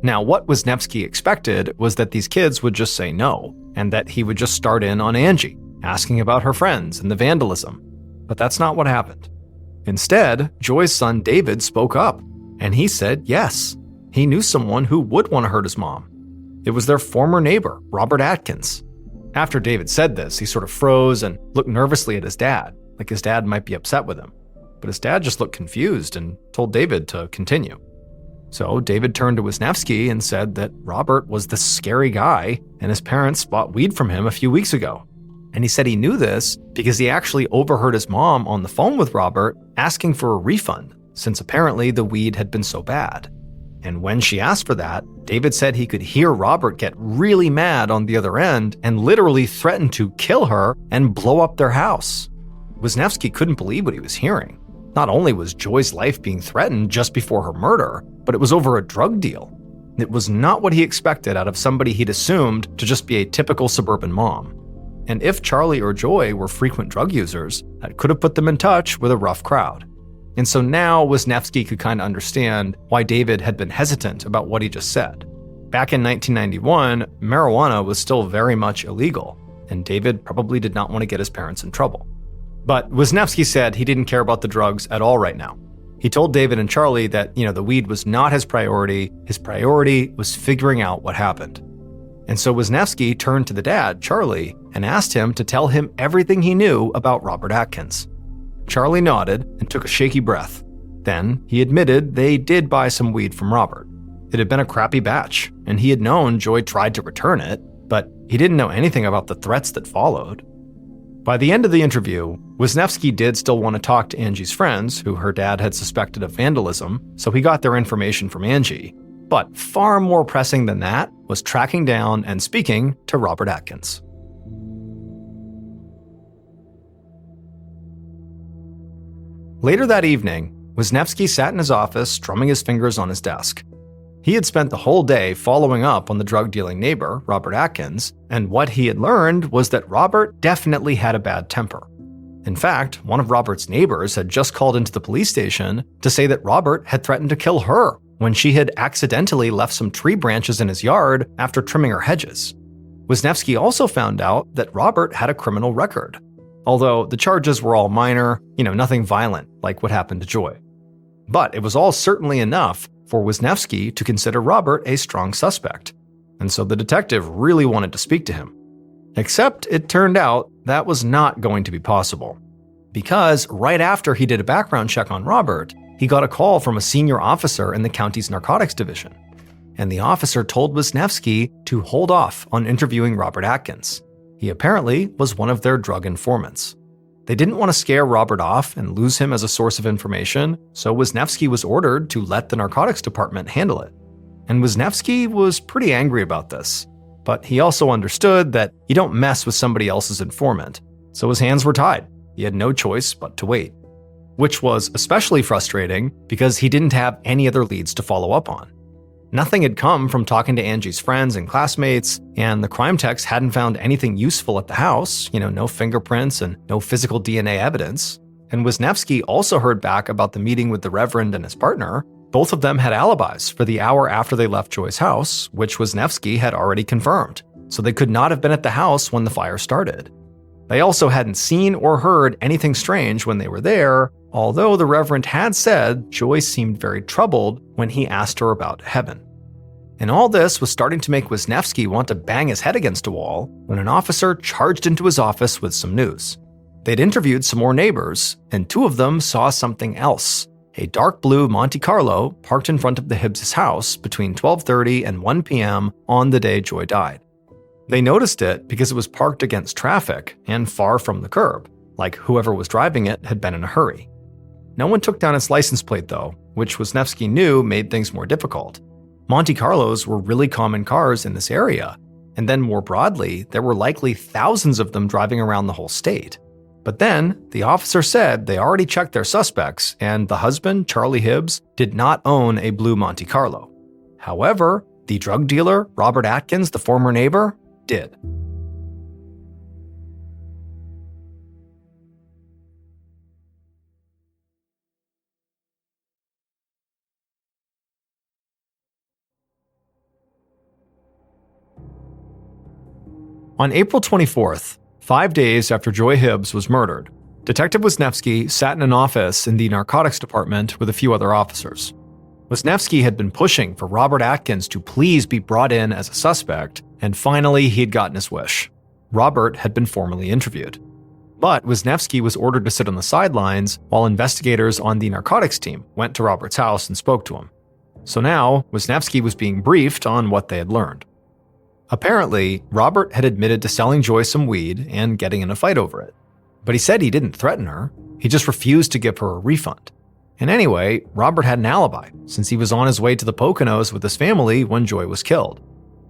Now, what Wisniewski expected was that these kids would just say no, and that he would just start in on Angie, asking about her friends and the vandalism. But that's not what happened. Instead, Joy's son David spoke up, and he said yes, he knew someone who would want to hurt his mom. It was their former neighbor, Robert Atkins. After David said this, he sort of froze and looked nervously at his dad, like his dad might be upset with him. But his dad just looked confused and told David to continue. So David turned to Wisniewski and said that Robert was this scary guy, and his parents bought weed from him a few weeks ago. And he said he knew this because he actually overheard his mom on the phone with Robert asking for a refund, since apparently the weed had been so bad. And when she asked for that, David said he could hear Robert get really mad on the other end and literally threaten to kill her and blow up their house. Wisniewski couldn't believe what he was hearing. Not only was Joy's life being threatened just before her murder, but it was over a drug deal. It was not what he expected out of somebody he'd assumed to just be a typical suburban mom. And if Charlie or Joy were frequent drug users, that could have put them in touch with a rough crowd. And so now Wisniewski could kind of understand why David had been hesitant about what he just said. Back in 1991, marijuana was still very much illegal, and David probably did not want to get his parents in trouble. But Wisniewski said he didn't care about the drugs at all right now. He told David and Charlie that, the weed was not his priority. His priority was figuring out what happened. And so Wisniewski turned to the dad, Charlie, and asked him to tell him everything he knew about Robert Atkins. Charlie nodded and took a shaky breath. Then he admitted they did buy some weed from Robert. It had been a crappy batch, and he had known Joy tried to return it, but he didn't know anything about the threats that followed. By the end of the interview, Wisniewski did still want to talk to Angie's friends, who her dad had suspected of vandalism, so he got their information from Angie. But far more pressing than that was tracking down and speaking to Robert Atkins. Later that evening, Wisniewski sat in his office, strumming his fingers on his desk. He had spent the whole day following up on the drug-dealing neighbor, Robert Atkins, and what he had learned was that Robert definitely had a bad temper. In fact, one of Robert's neighbors had just called into the police station to say that Robert had threatened to kill her when she had accidentally left some tree branches in his yard after trimming her hedges. Wisniewski also found out that Robert had a criminal record, although the charges were all minor, nothing violent like what happened to Joy. But it was all certainly enough for Wisniewski to consider Robert a strong suspect, and so the detective really wanted to speak to him. Except it turned out that was not going to be possible, because right after he did a background check on Robert, he got a call from a senior officer in the county's narcotics division, and the officer told Wisniewski to hold off on interviewing Robert Atkins. He apparently was one of their drug informants. They didn't want to scare Robert off and lose him as a source of information, so Wisniewski was ordered to let the narcotics department handle it. And Wisniewski was pretty angry about this, but he also understood that you don't mess with somebody else's informant, so his hands were tied. He had no choice but to wait. Which was especially frustrating because he didn't have any other leads to follow up on. Nothing had come from talking to Angie's friends and classmates, and the crime techs hadn't found anything useful at the house, no fingerprints and no physical DNA evidence. And Wisniewski also heard back about the meeting with the Reverend and his partner. Both of them had alibis for the hour after they left Joy's house, which Wisniewski had already confirmed, so they could not have been at the house when the fire started. They also hadn't seen or heard anything strange when they were there, although the Reverend had said Joy seemed very troubled when he asked her about heaven. And all this was starting to make Wisniewski want to bang his head against a wall when an officer charged into his office with some news. They'd interviewed some more neighbors, and two of them saw something else: a dark blue Monte Carlo parked in front of the Hibbs' house between 12:30 and 1 p.m. on the day Joy died. They noticed it because it was parked against traffic and far from the curb, like whoever was driving it had been in a hurry. No one took down its license plate though, which Wisniewski knew made things more difficult. Monte Carlos were really common cars in this area, and then more broadly, there were likely thousands of them driving around the whole state. But then, the officer said they already checked their suspects, and the husband, Charlie Hibbs, did not own a blue Monte Carlo. However, the drug dealer, Robert Atkins, the former neighbor, did. On April 24th, 5 days after Joy Hibbs was murdered, Detective Wisniewski sat in an office in the narcotics department with a few other officers. Wisniewski had been pushing for Robert Atkins to please be brought in as a suspect, and finally he had gotten his wish. Robert had been formally interviewed. But Wisniewski was ordered to sit on the sidelines while investigators on the narcotics team went to Robert's house and spoke to him. So now, Wisniewski was being briefed on what they had learned. Apparently, Robert had admitted to selling Joy some weed and getting in a fight over it. But he said he didn't threaten her, he just refused to give her a refund. And anyway, Robert had an alibi, since he was on his way to the Poconos with his family when Joy was killed.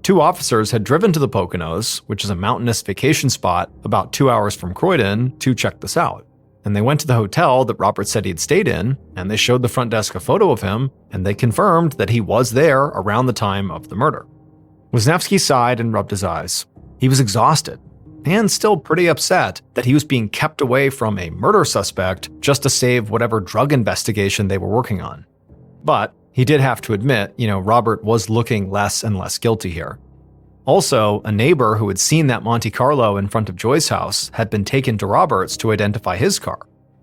2 officers had driven to the Poconos, which is a mountainous vacation spot about 2 hours from Croydon, to check this out. And they went to the hotel that Robert said he'd stayed in, and they showed the front desk a photo of him, and they confirmed that he was there around the time of the murder. Wisniewski sighed and rubbed his eyes. He was exhausted, and still pretty upset that he was being kept away from a murder suspect just to save whatever drug investigation they were working on. But he did have to admit, Robert was looking less and less guilty here. Also, a neighbor who had seen that Monte Carlo in front of Joy's house had been taken to Robert's to identify his car.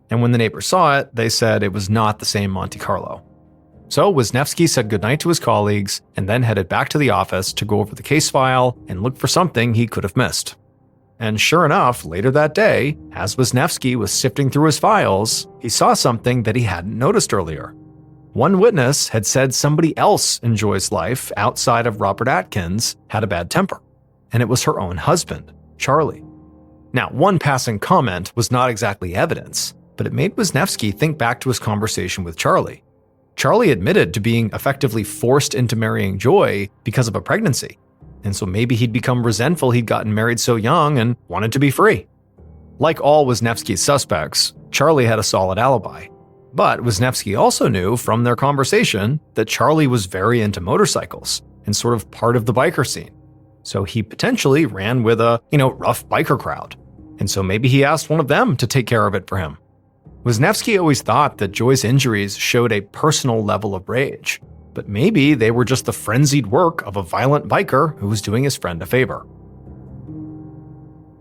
and when the neighbors saw it, they said it was not the same Monte Carlo. So Wisniewski said goodnight to his colleagues and then headed back to the office to go over the case file and look for something he could have missed. And sure enough, later that day, as Wisniewski was sifting through his files, he saw something that he hadn't noticed earlier. One witness had said somebody else in Joy's life outside of Robert Atkins had a bad temper, and it was her own husband, Charlie. Now, one passing comment was not exactly evidence, but it made Wisniewski think back to his conversation with Charlie. Charlie admitted to being effectively forced into marrying Joy because of a pregnancy, and so maybe he'd become resentful he'd gotten married so young and wanted to be free. Like all Wisniewski's suspects, Charlie had a solid alibi. But Wisniewski also knew from their conversation that Charlie was very into motorcycles and sort of part of the biker scene. So he potentially ran with a, rough biker crowd. And so maybe he asked one of them to take care of it for him. Wisniewski always thought that Joy's injuries showed a personal level of rage, but maybe they were just the frenzied work of a violent biker who was doing his friend a favor.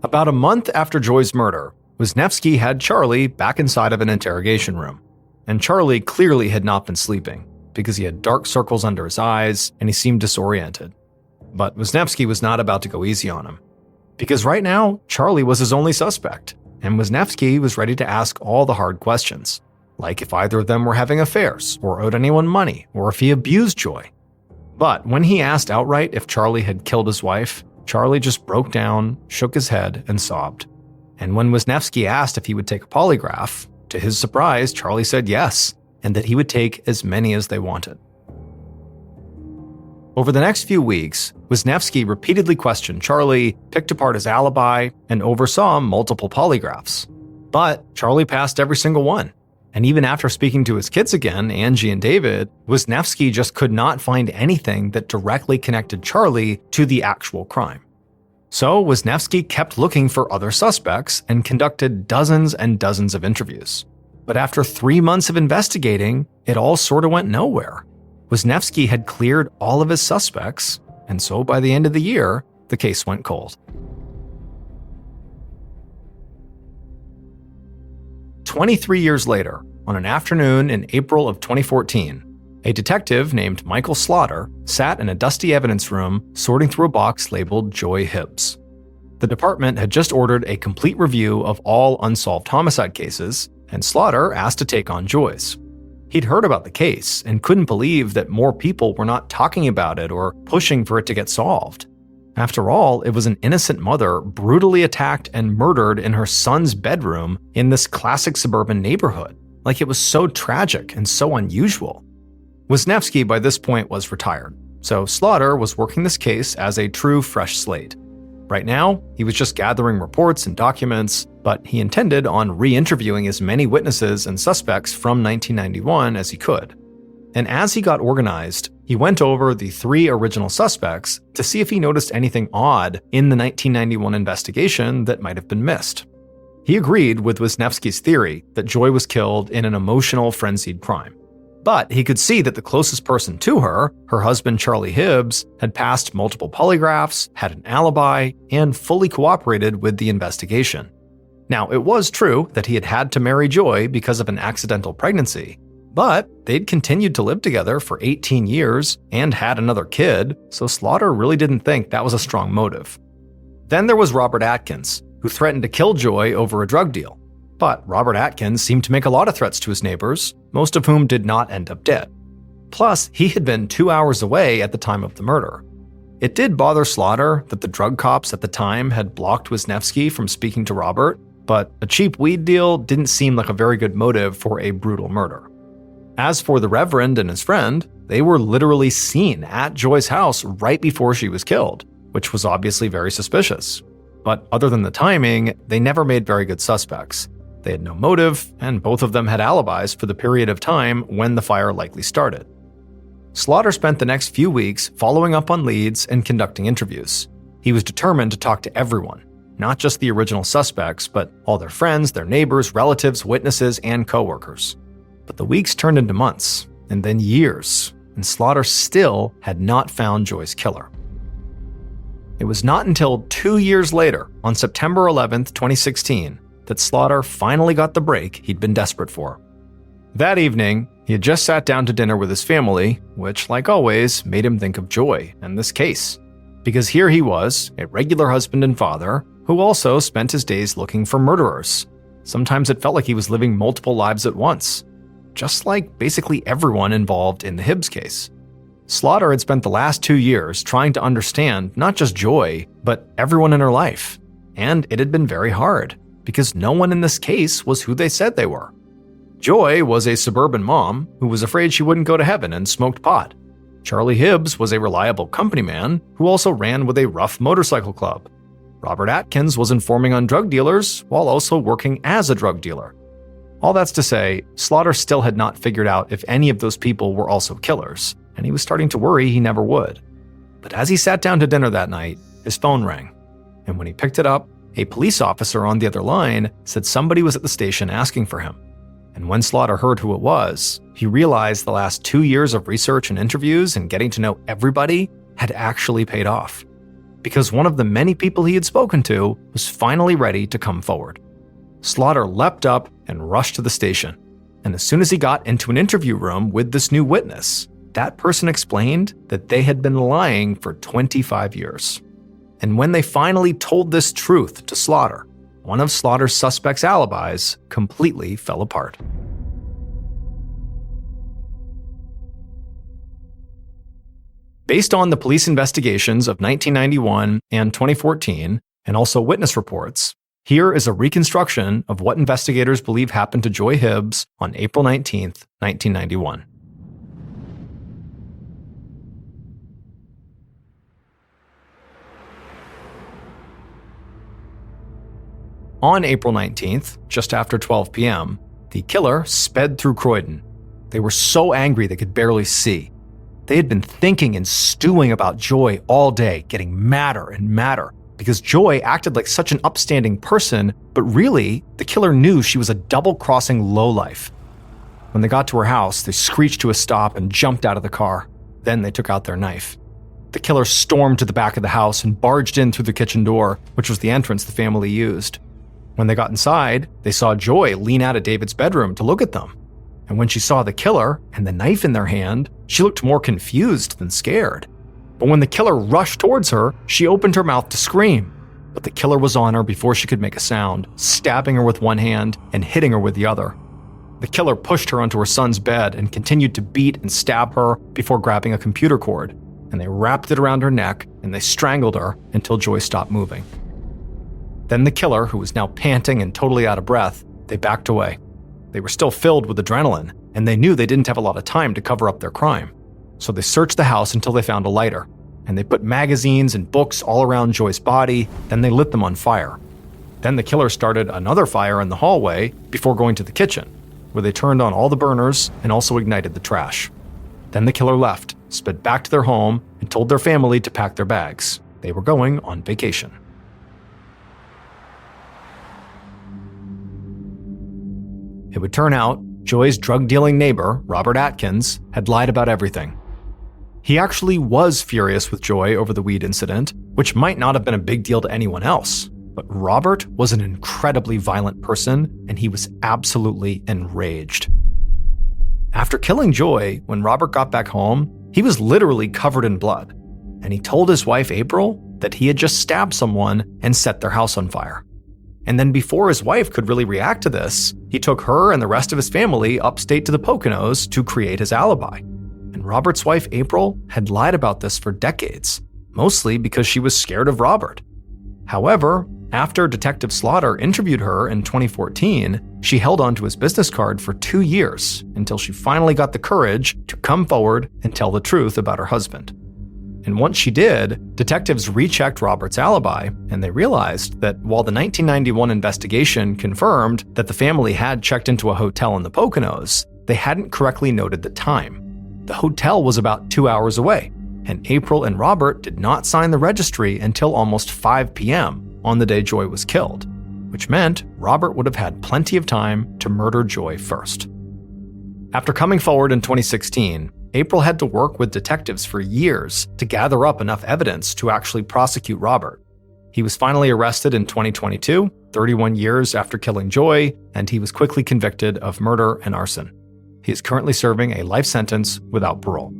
About a month after Joy's murder, Wisniewski had Charlie back inside of an interrogation room. And Charlie clearly had not been sleeping, because he had dark circles under his eyes and he seemed disoriented. But Wisniewski was not about to go easy on him. Because right now, Charlie was his only suspect, and Wisniewski was ready to ask all the hard questions, like if either of them were having affairs, or owed anyone money, or if he abused Joy. But when he asked outright if Charlie had killed his wife, Charlie just broke down, shook his head, and sobbed. And when Wisniewski asked if he would take a polygraph, to his surprise, Charlie said yes, and that he would take as many as they wanted. Over the next few weeks, Wisniewski repeatedly questioned Charlie, picked apart his alibi, and oversaw multiple polygraphs. But Charlie passed every single one. And even after speaking to his kids again, Angie and David, Wisniewski just could not find anything that directly connected Charlie to the actual crime. So Wisniewski kept looking for other suspects and conducted dozens and dozens of interviews. But after 3 months of investigating, it all sort of went nowhere. Wisniewski had cleared all of his suspects, and so by the end of the year, the case went cold. 23 years later, on an afternoon in April of 2014, a detective named Michael Slaughter sat in a dusty evidence room sorting through a box labeled Joy Hibbs. The department had just ordered a complete review of all unsolved homicide cases, and Slaughter asked to take on Joy's. He'd heard about the case and couldn't believe that more people were not talking about it or pushing for it to get solved. After all, it was an innocent mother brutally attacked and murdered in her son's bedroom in this classic suburban neighborhood. Like it was so tragic and so unusual. Wisniewski by this point was retired, so Slaughter was working this case as a true fresh slate. Right now, he was just gathering reports and documents, but he intended on re-interviewing as many witnesses and suspects from 1991 as he could. And as he got organized, he went over the 3 original suspects to see if he noticed anything odd in the 1991 investigation that might have been missed. He agreed with Wisniewski's theory that Joy was killed in an emotional, frenzied crime. But he could see that the closest person to her, her husband Charlie Hibbs, had passed multiple polygraphs, had an alibi, and fully cooperated with the investigation. Now, it was true that he had had to marry Joy because of an accidental pregnancy, but they'd continued to live together for 18 years and had another kid, so Slaughter really didn't think that was a strong motive. Then there was Robert Atkins, who threatened to kill Joy over a drug deal. But Robert Atkins seemed to make a lot of threats to his neighbors, most of whom did not end up dead. Plus, he had been 2 hours away at the time of the murder. It did bother Slaughter that the drug cops at the time had blocked Wisniewski from speaking to Robert, but a cheap weed deal didn't seem like a very good motive for a brutal murder. As for the Reverend and his friend, they were literally seen at Joy's house right before she was killed, which was obviously very suspicious. But other than the timing, they never made very good suspects. They had no motive, and both of them had alibis for the period of time when the fire likely started. Slaughter spent the next few weeks following up on leads and conducting interviews. He was determined to talk to everyone, not just the original suspects, but all their friends, their neighbors, relatives, witnesses, and coworkers. But the weeks turned into months, and then years, and Slaughter still had not found Joy's killer. It was not until 2 years later, on September 11, 2016, that Slaughter finally got the break he'd been desperate for. That evening, he had just sat down to dinner with his family, which, like always, made him think of Joy and this case. Because here he was, a regular husband and father, who also spent his days looking for murderers. Sometimes it felt like he was living multiple lives at once, just like basically everyone involved in the Hibbs case. Slaughter had spent the last 2 years trying to understand not just Joy, but everyone in her life. And it had been very hard, because no one in this case was who they said they were. Joy was a suburban mom who was afraid she wouldn't go to heaven and smoked pot. Charlie Hibbs was a reliable company man who also ran with a rough motorcycle club. Robert Atkins was informing on drug dealers while also working as a drug dealer. All that's to say, Slaughter still had not figured out if any of those people were also killers, and he was starting to worry he never would. But as he sat down to dinner that night, his phone rang. And when he picked it up, a police officer on the other line said somebody was at the station asking for him. And when Slaughter heard who it was, he realized the last 2 years of research and interviews and getting to know everybody had actually paid off. Because one of the many people he had spoken to was finally ready to come forward. Slaughter leapt up and rushed to the station. And as soon as he got into an interview room with this new witness, that person explained that they had been lying for 25 years. And when they finally told this truth to Slaughter, one of Slaughter's suspects' alibis completely fell apart. Based on the police investigations of 1991 and 2014, and also witness reports, here is a reconstruction of what investigators believe happened to Joy Hibbs on April 19, 1991. On April 19th, just after 12 p.m., the killer sped through Croydon. They were so angry they could barely see. They had been thinking and stewing about Joy all day, getting madder and madder, because Joy acted like such an upstanding person, but really, the killer knew she was a double-crossing lowlife. When they got to her house, they screeched to a stop and jumped out of the car. Then they took out their knife. The killer stormed to the back of the house and barged in through the kitchen door, which was the entrance the family used. When they got inside, they saw Joy lean out of David's bedroom to look at them. And when she saw the killer and the knife in their hand, she looked more confused than scared. But when the killer rushed towards her, she opened her mouth to scream. But the killer was on her before she could make a sound, stabbing her with one hand and hitting her with the other. The killer pushed her onto her son's bed and continued to beat and stab her before grabbing a computer cord. And they wrapped it around her neck and they strangled her until Joy stopped moving. Then the killer, who was now panting and totally out of breath, they backed away. They were still filled with adrenaline, and they knew they didn't have a lot of time to cover up their crime. So they searched the house until they found a lighter, and they put magazines and books all around Joy's body, then they lit them on fire. Then the killer started another fire in the hallway before going to the kitchen, where they turned on all the burners and also ignited the trash. Then the killer left, sped back to their home, and told their family to pack their bags. They were going on vacation. It would turn out Joy's drug-dealing neighbor, Robert Atkins, had lied about everything. He actually was furious with Joy over the weed incident, which might not have been a big deal to anyone else, but Robert was an incredibly violent person, and he was absolutely enraged. After killing Joy, when Robert got back home, he was literally covered in blood, and he told his wife April that he had just stabbed someone and set their house on fire. And then before his wife could really react to this, he took her and the rest of his family upstate to the Poconos to create his alibi. And Robert's wife, April, had lied about this for decades, mostly because she was scared of Robert. However, after Detective Slaughter interviewed her in 2014, she held onto his business card for 2 years until she finally got the courage to come forward and tell the truth about her husband. And once she did, detectives rechecked Robert's alibi, and they realized that while the 1991 investigation confirmed that the family had checked into a hotel in the Poconos, they hadn't correctly noted the time. The hotel was about 2 hours away, and April and Robert did not sign the registry until almost 5 p.m. on the day Joy was killed, which meant Robert would have had plenty of time to murder Joy first. After coming forward in 2016, April had to work with detectives for years to gather up enough evidence to actually prosecute Robert. He was finally arrested in 2022, 31 years after killing Joy, and he was quickly convicted of murder and arson. He is currently serving a life sentence without parole.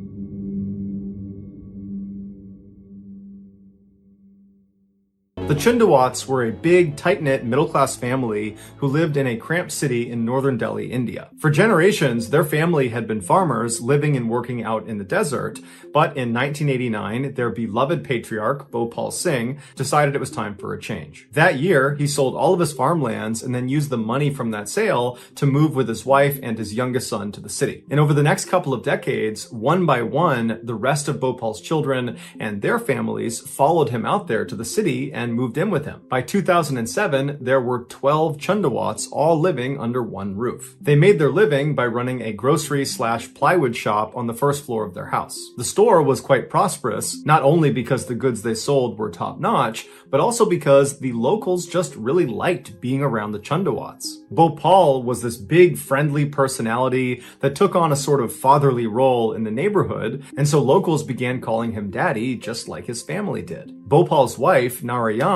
The Chundawats were a big, tight-knit, middle-class family who lived in a cramped city in northern Delhi, India. For generations, their family had been farmers living and working out in the desert, but in 1989, their beloved patriarch, Bhopal Singh, decided it was time for a change. That year, he sold all of his farmlands and then used the money from that sale to move with his wife and his youngest son to the city. And over the next couple of decades, one by one, the rest of Bhopal's children and their families followed him out there to the city and moved in with him. By 2007, there were 12 Chundawats all living under one roof. They made their living by running a grocery/plywood shop on the first floor of their house. The store was quite prosperous, not only because the goods they sold were top-notch, but also because the locals just really liked being around the Chundawats. Bhopal was this big, friendly personality that took on a sort of fatherly role in the neighborhood, and so locals began calling him Daddy, just like his family did. Bhopal's wife, Narayan,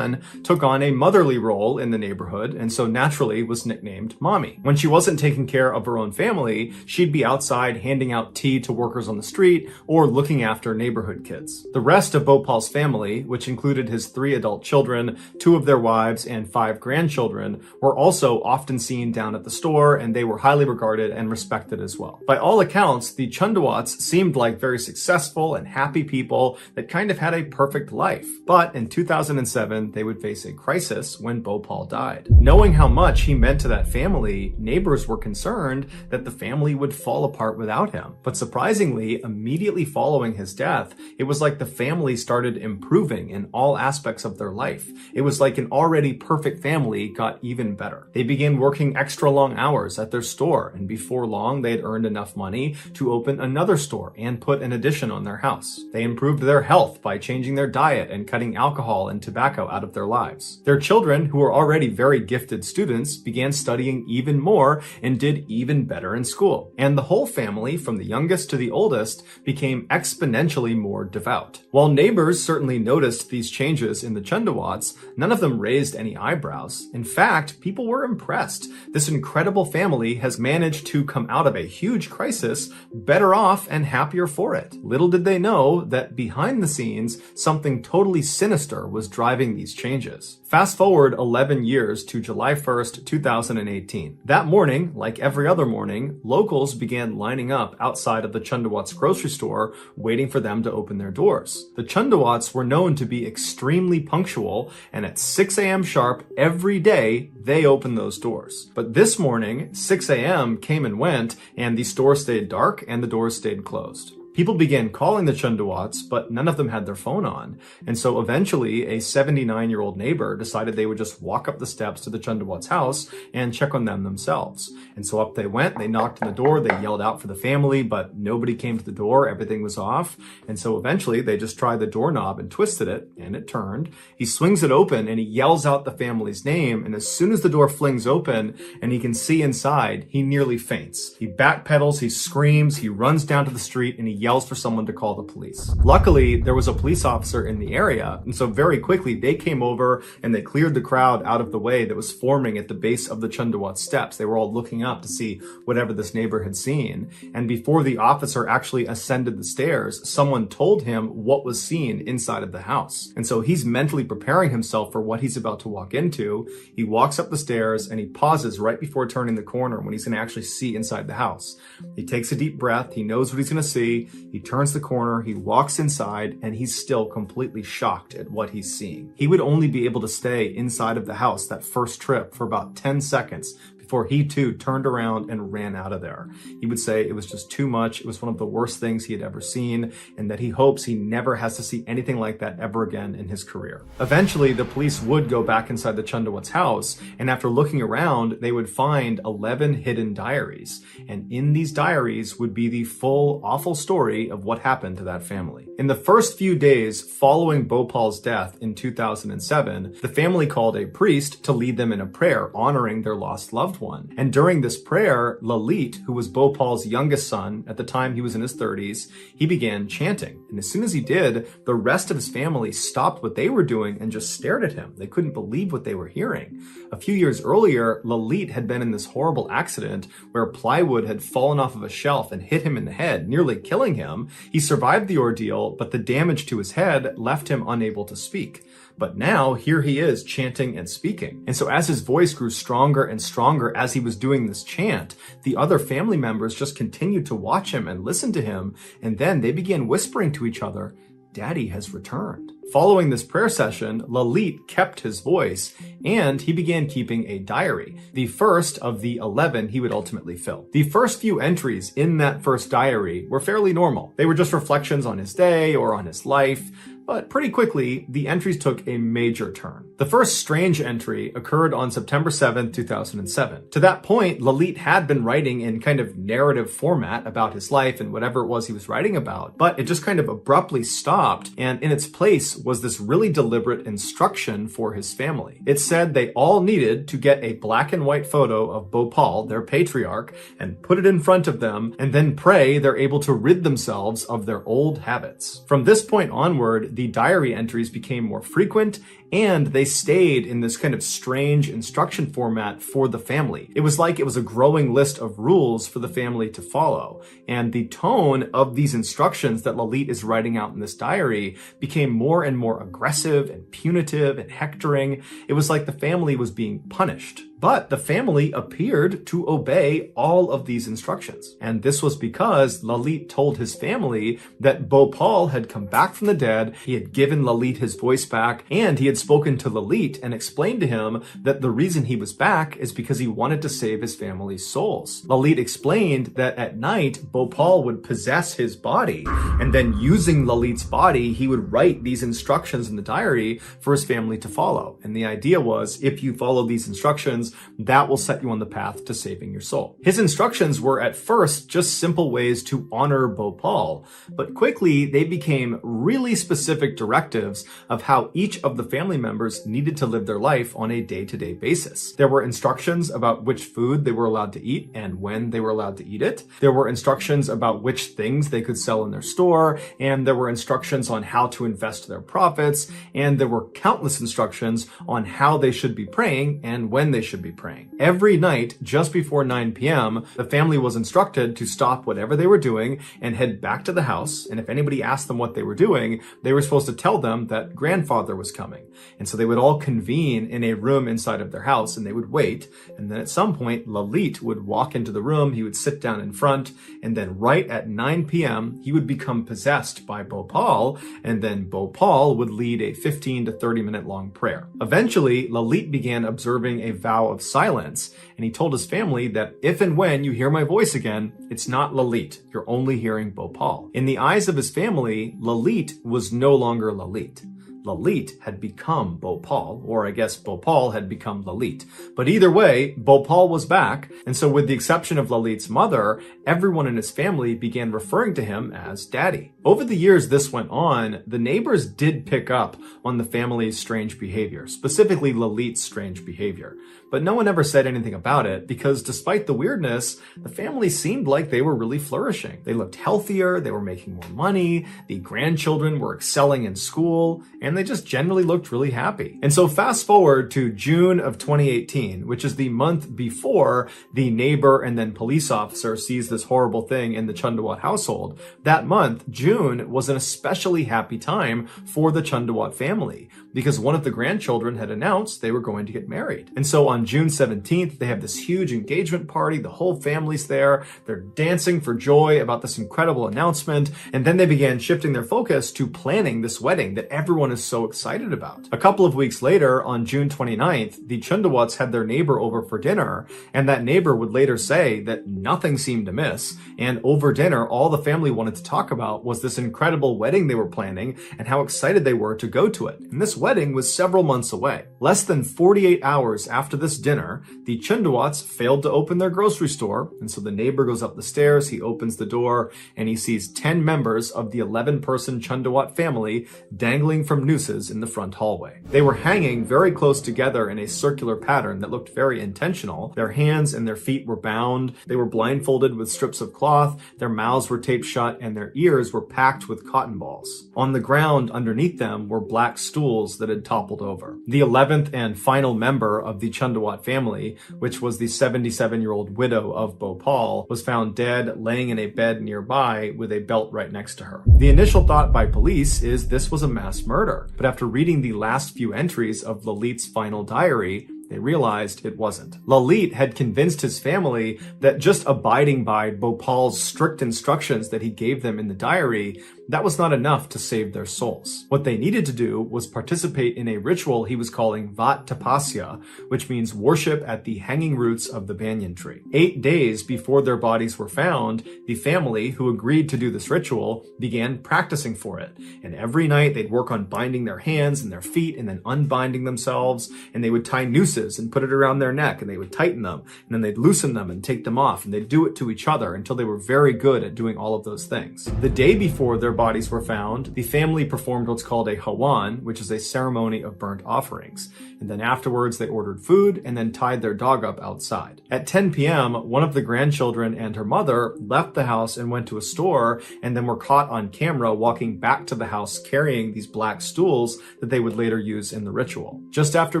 took on a motherly role in the neighborhood, and so naturally was nicknamed Mommy. When she wasn't taking care of her own family, she'd be outside handing out tea to workers on the street or looking after neighborhood kids. The rest of Bhopal's family, which included his 3 adult children, 2 of their wives, and 5 grandchildren, were also often seen down at the store, and they were highly regarded and respected as well. By all accounts, the Chundawats seemed like very successful and happy people that kind of had a perfect life. But in 2007, they would face a crisis when Bhopal died. Knowing how much he meant to that family, neighbors were concerned that the family would fall apart without him. But surprisingly, immediately following his death, it was like the family started improving in all aspects of their life. It was like an already perfect family got even better. They began working extra long hours at their store, and before long, they had earned enough money to open another store and put an addition on their house. They improved their health by changing their diet and cutting alcohol and tobacco out of their lives. Their children, who were already very gifted students, began studying even more and did even better in school. And the whole family, from the youngest to the oldest, became exponentially more devout. While neighbors certainly noticed these changes in the Chundawats, none of them raised any eyebrows. In fact, people were impressed. This incredible family has managed to come out of a huge crisis better off and happier for it. Little did they know that behind the scenes, something totally sinister was driving these changes. Fast forward 11 years to July 1st, 2018. That morning, like every other morning, locals began lining up outside of the Chundawats grocery store, waiting for them to open their doors. The Chundawats were known to be extremely punctual, and at 6 a.m. sharp every day, they opened those doors. But this morning, 6 a.m. came and went, and the store stayed dark and the doors stayed closed. People began calling the Chundawats, but none of them had their phone on. And so eventually, a 79-year-old neighbor decided they would just walk up the steps to the Chundawats' house and check on them themselves. And so up they went, they knocked on the door, they yelled out for the family, but nobody came to the door, everything was off. And so eventually, they just tried the doorknob and twisted it, and it turned. He swings it open, and he yells out the family's name, and as soon as the door flings open, and he can see inside, he nearly faints. He backpedals, he screams, he runs down to the street, and he yells for someone to call the police. Luckily, there was a police officer in the area, and so very quickly they came over and they cleared the crowd out of the way that was forming at the base of the Chundawat steps. They were all looking up to see whatever this neighbor had seen. And before the officer actually ascended the stairs, someone told him what was seen inside of the house. And so he's mentally preparing himself for what he's about to walk into. He walks up the stairs and he pauses right before turning the corner when he's going to actually see inside the house. He takes a deep breath. He knows what he's going to see. He turns the corner, he walks inside, and he's still completely shocked at what he's seeing. He would only be able to stay inside of the house that first trip for about 10 seconds before he too turned around and ran out of there. He would say it was just too much. It was one of the worst things he had ever seen, and that he hopes he never has to see anything like that ever again in his career. Eventually, the police would go back inside the Chundawat's house, and after looking around, they would find 11 hidden diaries. And in these diaries would be the full, awful story of what happened to that family. In the first few days following Bhopal's death in 2007, the family called a priest to lead them in a prayer honoring their lost loved loved one. And during this prayer, Lalit, who was Bhopal's youngest son, at the time he was in his 30s, he began chanting. And as soon as he did, the rest of his family stopped what they were doing and just stared at him. They couldn't believe what they were hearing. A few years earlier, Lalit had been in this horrible accident where plywood had fallen off of a shelf and hit him in the head, nearly killing him. He survived the ordeal, but the damage to his head left him unable to speak. But now, here he is chanting and speaking. And so as his voice grew stronger and stronger as he was doing this chant, the other family members just continued to watch him and listen to him, and then they began whispering to each other, "Daddy has returned." Following this prayer session, Lalit kept his voice, and he began keeping a diary, the first of the 11 he would ultimately fill. The first few entries in that first diary were fairly normal. They were just reflections on his day or on his life, but pretty quickly, the entries took a major turn. The first strange entry occurred on September 7th, 2007. To that point, Lalit had been writing in kind of narrative format about his life and whatever it was he was writing about, but it just kind of abruptly stopped, and in its place was this really deliberate instruction for his family. It said they all needed to get a black and white photo of Bhopal, their patriarch, and put it in front of them, and then pray they're able to rid themselves of their old habits. From this point onward, the diary entries became more frequent, and they stayed in this kind of strange instruction format for the family. It was like it was a growing list of rules for the family to follow. And the tone of these instructions that Lalit is writing out in this diary became more and more aggressive and punitive and hectoring. It was like the family was being punished. But the family appeared to obey all of these instructions. And this was because Lalit told his family that Bhopal had come back from the dead, he had given Lalit his voice back, and he had spoken to Lalit and explained to him that the reason he was back is because he wanted to save his family's souls. Lalit explained that at night, Bhopal would possess his body, and then using Lalit's body, he would write these instructions in the diary for his family to follow. And the idea was, if you follow these instructions, that will set you on the path to saving your soul. His instructions were at first just simple ways to honor Bhopal, but quickly they became really specific directives of how each of the family members needed to live their life on a day-to-day basis. There were instructions about which food they were allowed to eat and when they were allowed to eat it. There were instructions about which things they could sell in their store, and there were instructions on how to invest their profits, and there were countless instructions on how they should be praying and when they should be praying. Every night, just before 9 p.m., the family was instructed to stop whatever they were doing and head back to the house, and if anybody asked them what they were doing, they were supposed to tell them that grandfather was coming. And so they would all convene in a room inside of their house, and they would wait, and then at some point, Lalit would walk into the room, he would sit down in front, and then right at 9 p.m., he would become possessed by Bhopal, and then Bhopal would lead a 15 to 30 minute long prayer. Eventually, Lalit began observing a vow of silence, and he told his family that if and when you hear my voice again, it's not Lalit, you're only hearing Bhopal. In the eyes of his family, Lalit was no longer Lalit. Lalit had become Bhopal, or I guess Bhopal had become Lalit. But either way, Bhopal was back, and so with the exception of Lalit's mother, everyone in his family began referring to him as Daddy. Over the years this went on, the neighbors did pick up on the family's strange behavior, specifically Lalit's strange behavior. But no one ever said anything about it because despite the weirdness, the family seemed like they were really flourishing. They looked healthier, they were making more money, the grandchildren were excelling in school, and they just generally looked really happy. And so fast forward to June of 2018, which is the month before the neighbor and then police officer sees this horrible thing in the Chundawat household. That month, June, was an especially happy time for the Chundawat family because one of the grandchildren had announced they were going to get married. And so on June 17th, they have this huge engagement party. The whole family's there. They're dancing for joy about this incredible announcement. And then they began shifting their focus to planning this wedding that everyone is so excited about. A couple of weeks later, on June 29th, the Chundawats had their neighbor over for dinner, and that neighbor would later say that nothing seemed amiss, and over dinner, all the family wanted to talk about was this incredible wedding they were planning and how excited they were to go to it. And this wedding was several months away. Less than 48 hours after this dinner, the Chundawats failed to open their grocery store, and so the neighbor goes up the stairs, he opens the door, and he sees 10 members of the 11-person Chundawat family dangling from nooses in the front hallway. They were hanging very close together in a circular pattern that looked very intentional. Their hands and their feet were bound, they were blindfolded with strips of cloth, their mouths were taped shut, and their ears were packed with cotton balls. On the ground underneath them were black stools that had toppled over. The 11th and final member of the Chundawat family, which was the 77-year-old widow of Bhopal, was found dead laying in a bed nearby with a belt right next to her. The initial thought by police is this was a mass murder, but after reading the last few entries of Lalit's final diary, they realized it wasn't. Lalit had convinced his family that just abiding by Bhopal's strict instructions that he gave them in the diary, that was not enough to save their souls. What they needed to do was participate in a ritual he was calling Vat Tapasya, which means worship at the hanging roots of the banyan tree. 8 days before their bodies were found, the family, who agreed to do this ritual, began practicing for it. And every night they'd work on binding their hands and their feet and then unbinding themselves, and they would tie nooses and put it around their neck, and they would tighten them, and then they'd loosen them and take them off, and they'd do it to each other until they were very good at doing all of those things. The day before their bodies were found, the family performed what's called a hawan, which is a ceremony of burnt offerings. And then afterwards they ordered food and then tied their dog up outside. At 10 p.m., one of the grandchildren and her mother left the house and went to a store, and then were caught on camera walking back to the house carrying these black stools that they would later use in the ritual. Just after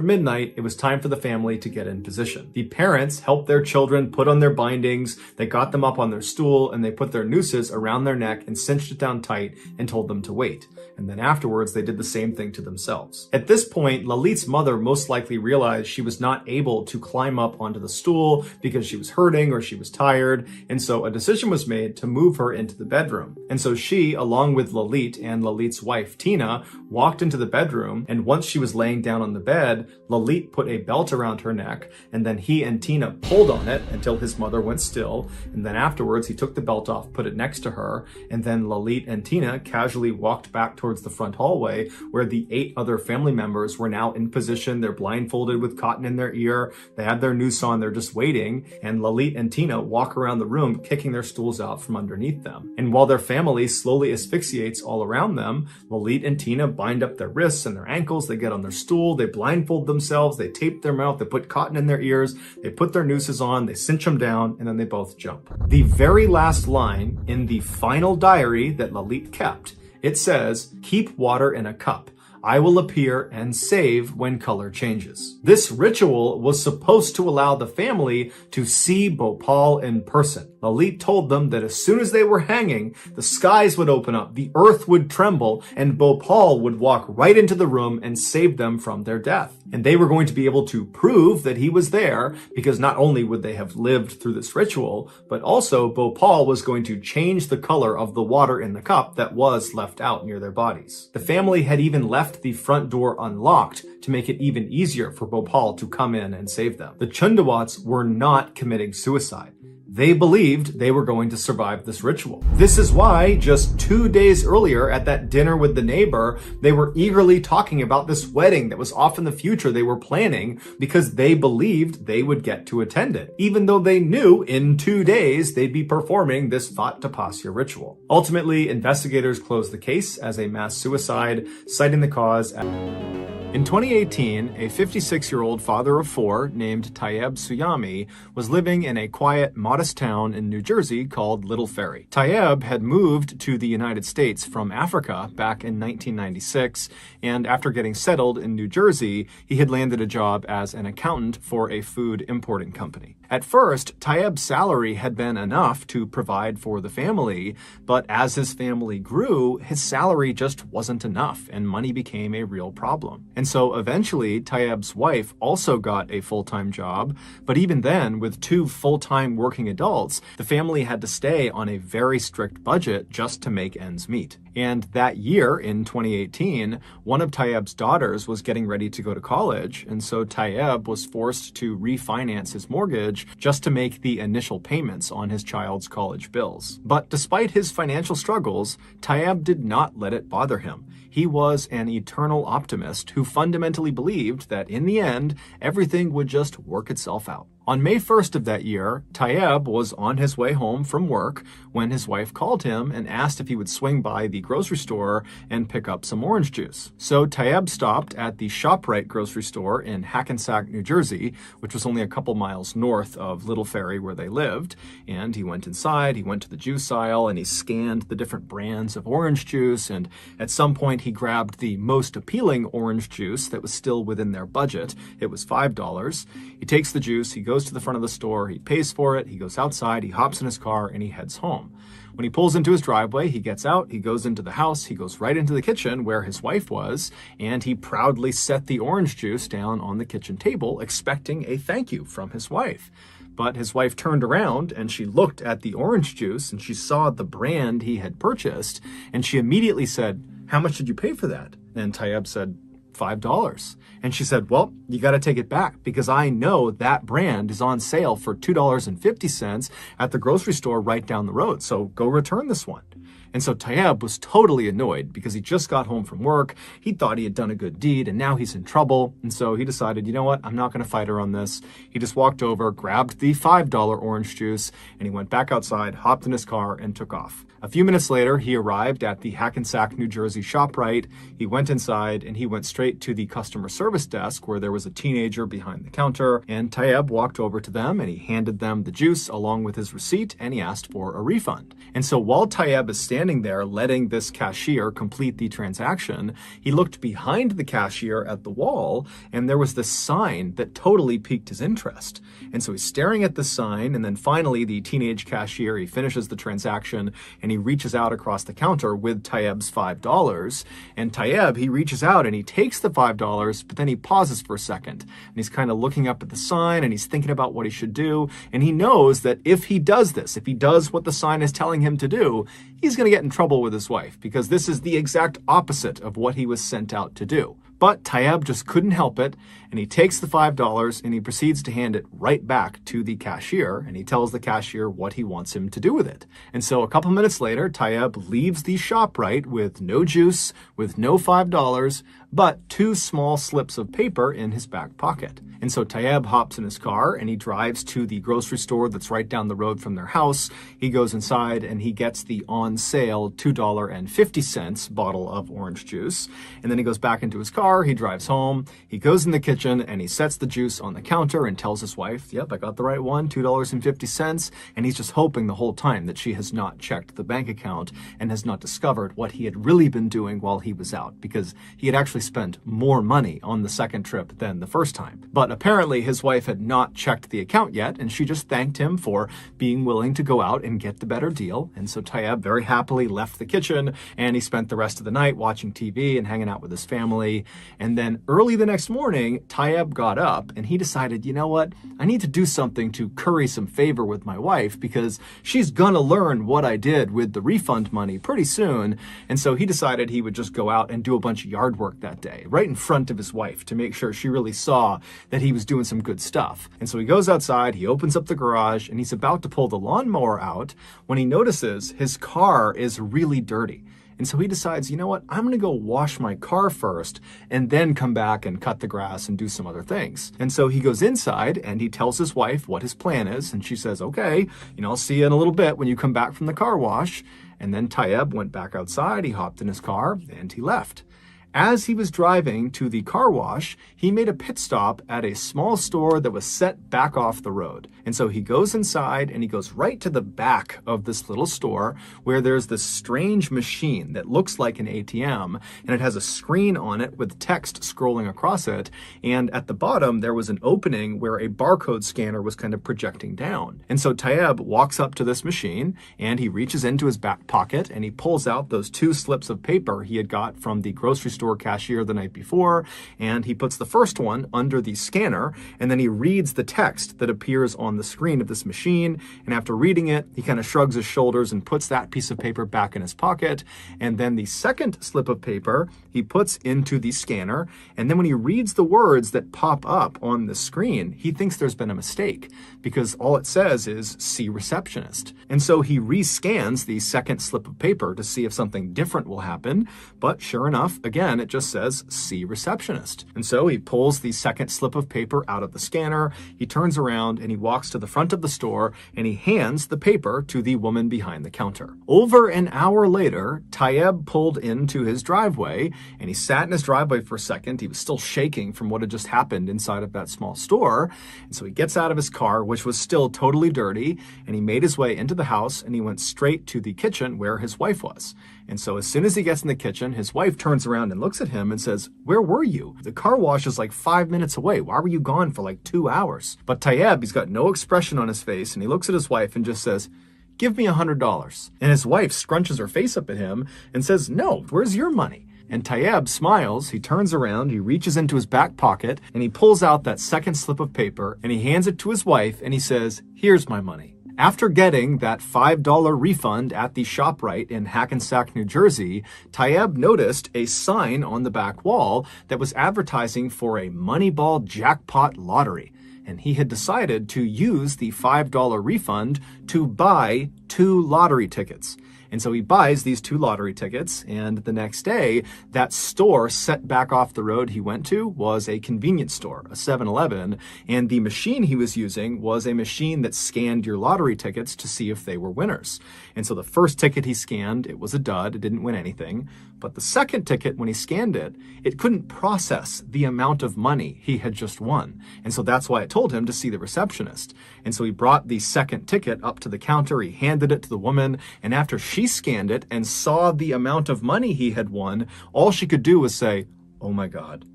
midnight, it was time for the family to get in position. The parents helped their children put on their bindings, they got them up on their stool, and they put their nooses around their neck and cinched it down tight and told them to wait. And then afterwards, they did the same thing to themselves. At this point, Lalit's mother most likely realized she was not able to climb up onto the stool because she was hurting or she was tired, and so a decision was made to move her into the bedroom. And so she, along with Lalit and Lalit's wife, Tina, walked into the bedroom, and once she was laying down on the bed, Lalit put a belt around her neck, and then he and Tina pulled on it until his mother went still, and then afterwards he took the belt off, put it next to her, and then Lalit and Tina casually walked back towards the front hallway where the 8 other family members were now in position. They're blindfolded with cotton in their ear, they had their noose on, they're just waiting, and Lalit and Tina walk around the room kicking their stools out from underneath them. And while their family slowly asphyxiates all around them, Lalit and Tina bind up their wrists and their ankles, they get on their stool, they blindfold themselves, they tape their mouth, they put cotton in their ears, they put their nooses on, they cinch them down, and then they both jump. The very last line in the final diary that Lalit kept, it says, "Keep water in a cup. I will appear and save when color changes." This ritual was supposed to allow the family to see Bhopal in person. Lalit told them that as soon as they were hanging, the skies would open up, the earth would tremble, and Bhopal would walk right into the room and save them from their death. And they were going to be able to prove that he was there, because not only would they have lived through this ritual, but also Bhopal was going to change the color of the water in the cup that was left out near their bodies. The family had even left the front door unlocked to make it even easier for Bhopal to come in and save them. The Chundawats were not committing suicide. They believed they were going to survive this ritual. This is why just 2 days earlier at that dinner with the neighbor, they were eagerly talking about this wedding that was off in the future they were planning, because they believed they would get to attend it, even though they knew in 2 days they'd be performing this Vat Tapasya ritual. Ultimately, investigators closed the case as a mass suicide, citing the cause as... In 2018, a 56-year-old father of 4 named Tayyeb Suyami was living in a quiet, modest town in New Jersey called Little Ferry. Tayyeb had moved to the United States from Africa back in 1996, and after getting settled in New Jersey, he had landed a job as an accountant for a food importing company. At first, Tayyeb's salary had been enough to provide for the family, but as his family grew, his salary just wasn't enough, and money became a real problem. And so eventually, Tayyeb's wife also got a full-time job, but even then, with 2 full-time working adults, the family had to stay on a very strict budget just to make ends meet. And that year, in 2018, one of Tayyeb's daughters was getting ready to go to college, and so Tayyeb was forced to refinance his mortgage college just to make the initial payments on his child's college bills. But despite his financial struggles, Tayeb did not let it bother him. He was an eternal optimist who fundamentally believed that in the end, everything would just work itself out. On May 1st of that year, Tayeb was on his way home from work when his wife called him and asked if he would swing by the grocery store and pick up some orange juice. So Tayeb stopped at the ShopRite grocery store in Hackensack, New Jersey, which was only a couple miles north of Little Ferry where they lived. And he went inside, he went to the juice aisle, and he scanned the different brands of orange juice. And at some point, he grabbed the most appealing orange juice that was still within their budget. It was $5. He takes the juice, he goes to the front of the store, he pays for it, he goes outside, he hops in his car, and he heads home. When he pulls into his driveway, he gets out, he goes into the house, he goes right into the kitchen where his wife was, and he proudly set the orange juice down on the kitchen table, expecting a thank you from his wife. But his wife turned around and she looked at the orange juice and she saw the brand he had purchased, and she immediately said, "How much did you pay for that?" And Tayeb said, $5. And she said, "Well, you got to take it back because I know that brand is on sale for $2.50 at the grocery store right down the road. So go return this one." And so Tayeb was totally annoyed because he just got home from work. He thought he had done a good deed and now he's in trouble. And so he decided, you know what? I'm not going to fight her on this. He just walked over, grabbed the $5 orange juice, and he went back outside, hopped in his car, and took off. A few minutes later, he arrived at the Hackensack, New Jersey ShopRite. He went inside and he went straight to the customer service desk where there was a teenager behind the counter. And Tayeb walked over to them and he handed them the juice along with his receipt and he asked for a refund. And so while Tayeb is standing there letting this cashier complete the transaction, he looked behind the cashier at the wall and there was this sign that totally piqued his interest. And so he's staring at the sign, and then finally the teenage cashier, he finishes the transaction and he reaches out across the counter with Tayeb's $5. And Tayeb, he reaches out and he takes the $5, but then he pauses for a second and he's kind of looking up at the sign and he's thinking about what he should do. And he knows that if he does this, if he does what the sign is telling him to do, he's going to get in trouble with his wife because this is the exact opposite of what he was sent out to do. But Tayeb just couldn't help it, and he takes the $5 and he proceeds to hand it right back to the cashier, and he tells the cashier what he wants him to do with it. And so a couple minutes later, Tayeb leaves the ShopRite with no juice, with no $5, but 2 small slips of paper in his back pocket. And so Tayeb hops in his car and he drives to the grocery store that's right down the road from their house. He goes inside and he gets the on sale $2.50 bottle of orange juice. And then he goes back into his car, he drives home, he goes in the kitchen and he sets the juice on the counter and tells his wife, "Yep, I got the right one, $2.50. And he's just hoping the whole time that she has not checked the bank account and has not discovered what he had really been doing while he was out, because he had actually spent more money on the second trip than the first time. But apparently his wife had not checked the account yet, and she just thanked him for being willing to go out and get the better deal. And so Tayeb very happily left the kitchen and he spent the rest of the night watching TV and hanging out with his family. And then early the next morning, Tayeb got up and he decided, you know what? I need to do something to curry some favor with my wife because she's gonna learn what I did with the refund money pretty soon. And so he decided he would just go out and do a bunch of yard work that day, right in front of his wife, to make sure she really saw that he was doing some good stuff. And so he goes outside, he opens up the garage, and he's about to pull the lawnmower out when he notices his car is really dirty. And so he decides, you know what, I'm gonna go wash my car first and then come back and cut the grass and do some other things. And so he goes inside and he tells his wife what his plan is. And she says, okay, I'll see you in a little bit when you come back from the car wash. And then Tayeb went back outside, he hopped in his car and he left. As he was driving to the car wash, he made a pit stop at a small store that was set back off the road. And so he goes inside and he goes right to the back of this little store where there's this strange machine that looks like an ATM, and it has a screen on it with text scrolling across it. And at the bottom, there was an opening where a barcode scanner was kind of projecting down. And so Tayeb walks up to this machine and he reaches into his back pocket and he pulls out those 2 slips of paper he had got from the grocery store store cashier the night before, and he puts the first one under the scanner, and then he reads the text that appears on the screen of this machine, and after reading it, he kind of shrugs his shoulders and puts that piece of paper back in his pocket, and then the second slip of paper he puts into the scanner, and then when he reads the words that pop up on the screen, he thinks there's been a mistake, because all it says is "see receptionist." And so he rescans the second slip of paper to see if something different will happen, but sure enough, again, it just says "see receptionist." And so he pulls the second slip of paper out of the scanner, he turns around and he walks to the front of the store and he hands the paper to the woman behind the counter. Over an hour later, Tayyab pulled into his driveway and he sat in his driveway for a second. He was still shaking from what had just happened inside of that small store. And so he gets out of his car, which was still totally dirty, and he made his way into the house and he went straight to the kitchen where his wife was. And so as soon as he gets in the kitchen, his wife turns around and looks at him and says, "Where were you? The car wash is like 5 minutes away. Why were you gone for like 2 hours?" But Tayyab, he's got no expression on his face, and he looks at his wife and just says, "Give me $100. And his wife scrunches her face up at him and says, "No, where's your money?" And Tayyab smiles, he turns around, he reaches into his back pocket, and he pulls out that second slip of paper, and he hands it to his wife, and he says, "Here's my money." After getting that $5 refund at the ShopRite in Hackensack, New Jersey, Tayyab noticed a sign on the back wall that was advertising for a Moneyball jackpot lottery. And he had decided to use the $5 refund to buy 2 lottery tickets. And so he buys these 2 lottery tickets, and the next day, that store set back off the road he went to was a convenience store, a 7-Eleven, and the machine he was using was a machine that scanned your lottery tickets to see if they were winners. And so the first ticket he scanned, it was a dud, it didn't win anything. But the second ticket, when he scanned it, it couldn't process the amount of money he had just won. And so that's why it told him to see the receptionist. And so he brought the second ticket up to the counter, he handed it to the woman, and after she scanned it and saw the amount of money he had won, all she could do was say, "Oh my God,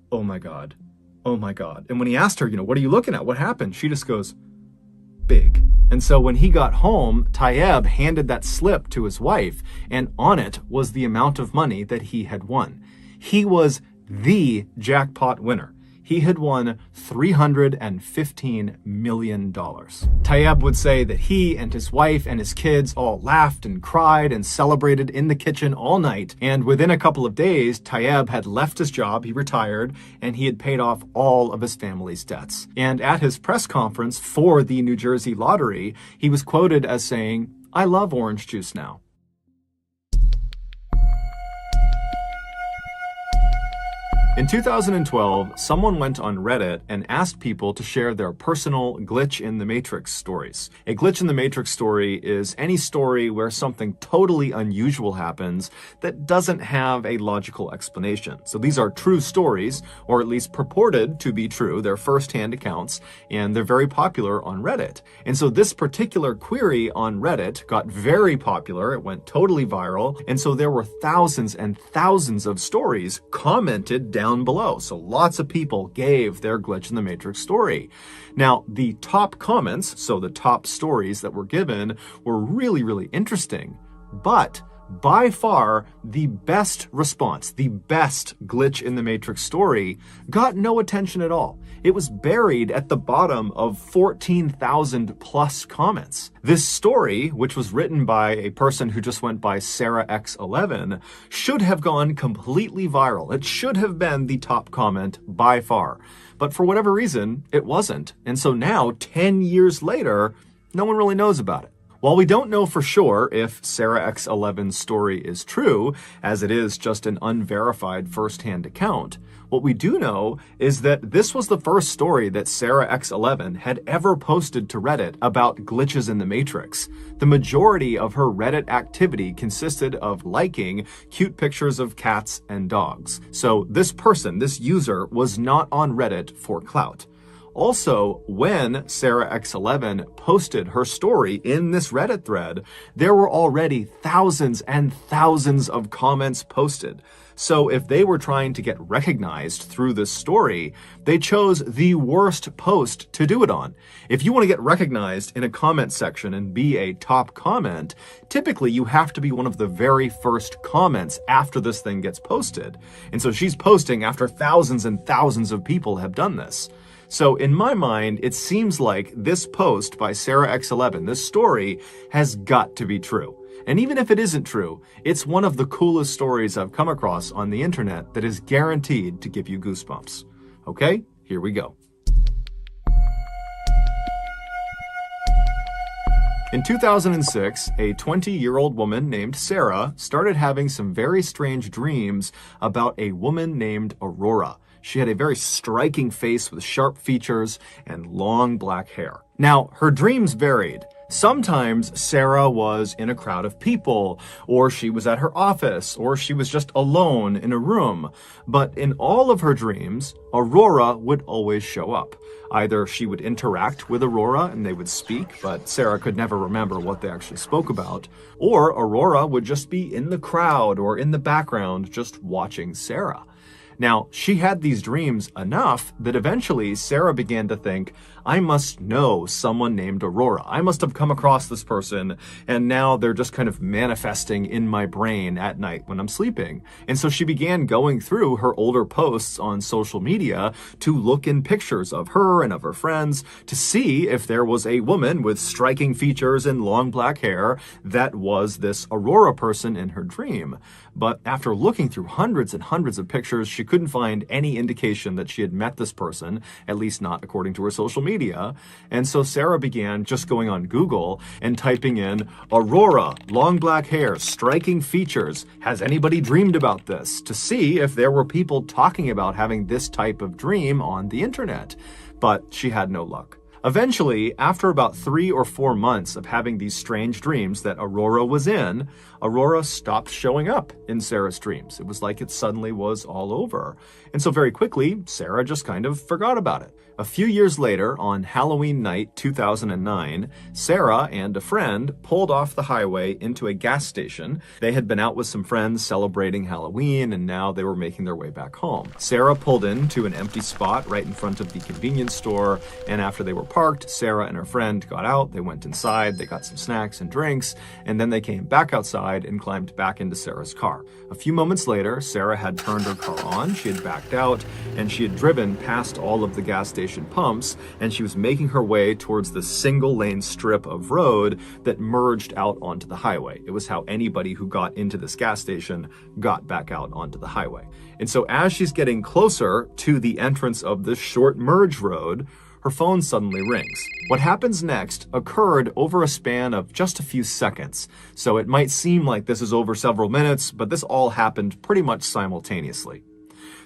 oh my God, oh my God." And when he asked her, "What are you looking at? What happened?" She just goes, "Big." And so when he got home, Tayyab handed that slip to his wife, and on it was the amount of money that he had won. He was the jackpot winner. He had won $315 million. Tayyab would say that he and his wife and his kids all laughed and cried and celebrated in the kitchen all night. And within a couple of days, Tayyab had left his job, he retired, and he had paid off all of his family's debts. And at his press conference for the New Jersey lottery, he was quoted as saying, "I love orange juice now." In 2012, someone went on Reddit and asked people to share their personal glitch in the matrix stories. A glitch in the matrix story is any story where something totally unusual happens that doesn't have a logical explanation. So these are true stories, or at least purported to be true. They're first-hand accounts, and they're very popular on Reddit. And so this particular query on Reddit got very popular. It went totally viral. And so there were thousands and thousands of stories commented down below. So lots of people gave their glitch in the matrix story. Now, the top comments, so the top stories that were given, were really, really interesting. But by far, the best response, the best glitch in the matrix story, got no attention at all. It was buried at the bottom of 14,000 plus comments. This story, which was written by a person who just went by Sarah X11, should have gone completely viral. It should have been the top comment by far. But for whatever reason, it wasn't. And so now, 10 years later, no one really knows about it. While we don't know for sure if Sarah X11's story is true, as it is just an unverified first-hand account, what we do know is that this was the first story that Sarah X11 had ever posted to Reddit about glitches in the Matrix. The majority of her Reddit activity consisted of liking cute pictures of cats and dogs. So this person, this user, was not on Reddit for clout. Also, when Sarah X11 posted her story in this Reddit thread, there were already thousands and thousands of comments posted. So if they were trying to get recognized through this story, they chose the worst post to do it on. If you want to get recognized in a comment section and be a top comment, typically you have to be one of the very first comments after this thing gets posted. And so she's posting after thousands and thousands of people have done this. So in my mind, it seems like this post by Sarah X11, this story, has got to be true. And even if it isn't true, it's one of the coolest stories I've come across on the internet that is guaranteed to give you goosebumps. Okay, here we go. In 2006, a 20-year-old woman named Sarah started having some very strange dreams about a woman named Aurora. She had a very striking face with sharp features and long black hair. Now, her dreams varied. Sometimes Sarah was in a crowd of people, or she was at her office, or she was just alone in a room. But in all of her dreams, Aurora would always show up. Either she would interact with Aurora and they would speak, but Sarah could never remember what they actually spoke about, or Aurora would just be in the crowd or in the background just watching Sarah. Now, she had these dreams enough that eventually Sarah began to think, I must know someone named Aurora. I must have come across this person, and now they're just kind of manifesting in my brain at night when I'm sleeping. And so she began going through her older posts on social media to look in pictures of her and of her friends to see if there was a woman with striking features and long black hair that was this Aurora person in her dream. But after looking through hundreds and hundreds of pictures, she couldn't find any indication that she had met this person, at least not according to her social media. And so Sarah began just going on Google and typing in Aurora, long black hair, striking features. Has anybody dreamed about this? To see if there were people talking about having this type of dream on the internet. But she had no luck. Eventually, after about 3 or 4 months of having these strange dreams that Aurora was in, Aurora stopped showing up in Sarah's dreams. It was like it suddenly was all over. And so very quickly, Sarah just kind of forgot about it. A few years later, on Halloween night 2009, Sarah and a friend pulled off the highway into a gas station. They had been out with some friends celebrating Halloween, and now they were making their way back home. Sarah pulled into an empty spot right in front of the convenience store, and after they were parked, Sarah and her friend got out, they went inside, they got some snacks and drinks, and then they came back outside and climbed back into Sarah's car. A few moments later, Sarah had turned her car on, she had backed out, and she had driven past all of the gas station pumps, and she was making her way towards the single-lane strip of road that merged out onto the highway. It was how anybody who got into this gas station got back out onto the highway. And so as she's getting closer to the entrance of this short merge road, her phone suddenly rings. What happens next occurred over a span of just a few seconds. So it might seem like this is over several minutes, but this all happened pretty much simultaneously.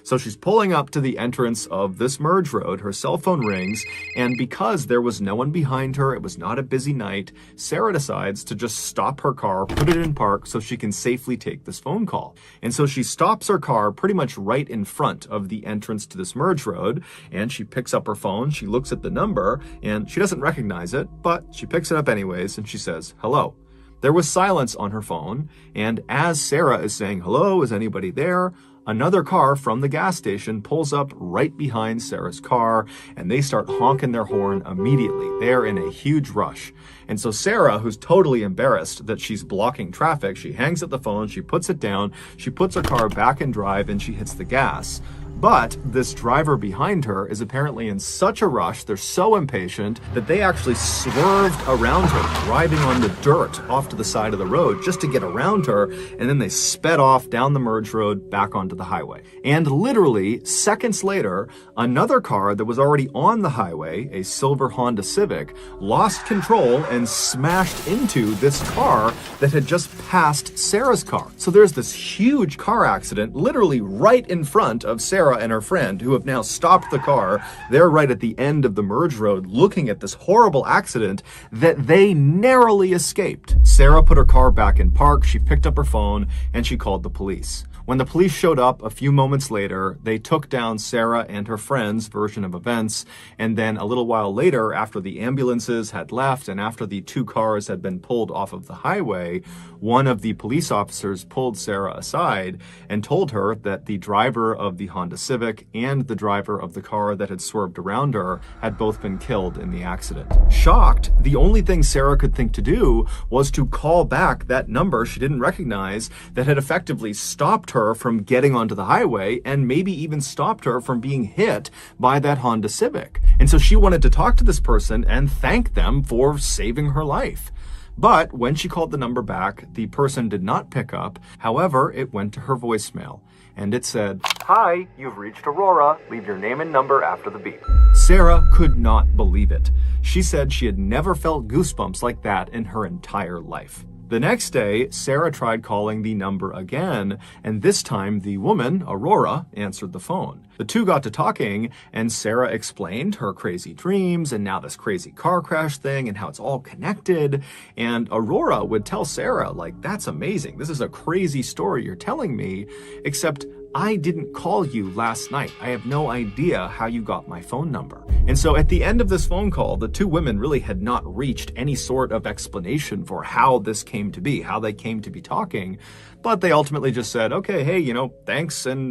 So she's pulling up to the entrance of this merge road, her cell phone rings, and because there was no one behind her, it was not a busy night, Sarah decides to just stop her car, put it in park so she can safely take this phone call. And so she stops her car pretty much right in front of the entrance to this merge road, and she picks up her phone, she looks at the number, and she doesn't recognize it, but she picks it up anyways, and she says, hello. There was silence on her phone, and as Sarah is saying, hello, is anybody there? Another car from the gas station pulls up right behind Sarah's car, and they start honking their horn immediately. They're in a huge rush. And so Sarah, who's totally embarrassed that she's blocking traffic, she hangs up the phone, she puts it down, she puts her car back in drive, and she hits the gas. But this driver behind her is apparently in such a rush, they're so impatient, that they actually swerved around her, driving on the dirt off to the side of the road just to get around her, and then they sped off down the merge road back onto the highway. And literally, seconds later, another car that was already on the highway, a silver Honda Civic, lost control and smashed into this car that had just passed Sarah's car. So there's this huge car accident literally right in front of Sarah and her friend, who have now stopped the car. They're right at the end of the merge road looking at this horrible accident that they narrowly escaped. Sarah put her car back in park, she picked up her phone, and she called the police. When the police showed up a few moments later, they took down Sarah and her friend's version of events, and then a little while later, after the ambulances had left and after the two cars had been pulled off of the highway, one of the police officers pulled Sarah aside and told her that the driver of the Honda Civic and the driver of the car that had swerved around her had both been killed in the accident. Shocked, the only thing Sarah could think to do was to call back that number she didn't recognize that had effectively stopped her from getting onto the highway and maybe even stopped her from being hit by that Honda Civic. And so she wanted to talk to this person and thank them for saving her life. But when she called the number back, the person did not pick up. However, it went to her voicemail, and it said, "Hi, you've reached Aurora. Leave your name and number after the beep." Sarah could not believe it. She said she had never felt goosebumps like that in her entire life. The next day, Sarah tried calling the number again, and this time the woman, Aurora, answered the phone. The two got to talking, and Sarah explained her crazy dreams and now this crazy car crash thing and how it's all connected. And Aurora would tell Sarah, like, "That's amazing. This is a crazy story you're telling me, except I didn't call you last night. I have no idea how you got my phone number." And so at the end of this phone call, the two women really had not reached any sort of explanation for how this came to be, how they came to be talking. But they ultimately just said, "Okay, hey, thanks and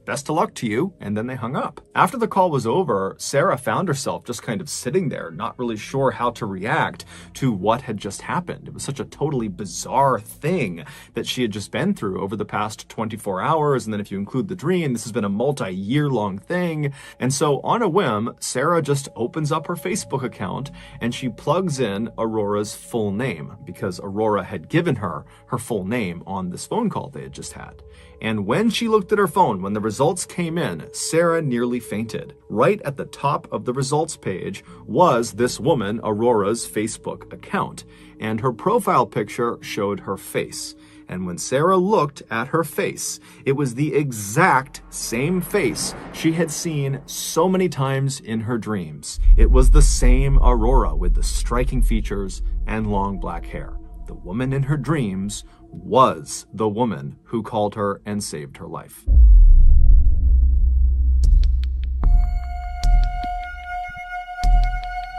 best of luck to you." And then they hung up. After the call was over, Sarah found herself just kind of sitting there, not really sure how to react to what had just happened. It was such a totally bizarre thing that she had just been through over the past 24 hours. And then if you include the dream, this has been a multi-year long thing. And so on a whim, Sarah just opens up her Facebook account and she plugs in Aurora's full name because Aurora had given her her full name on this phone call they had just had. And when she looked at her phone, when the results came in, Sarah nearly fainted. Right at the top of the results page was this woman, Aurora's Facebook account, and her profile picture showed her face. And when Sarah looked at her face, it was the exact same face she had seen so many times in her dreams. It was the same Aurora with the striking features and long black hair. The woman in her dreams was the woman who called her and saved her life.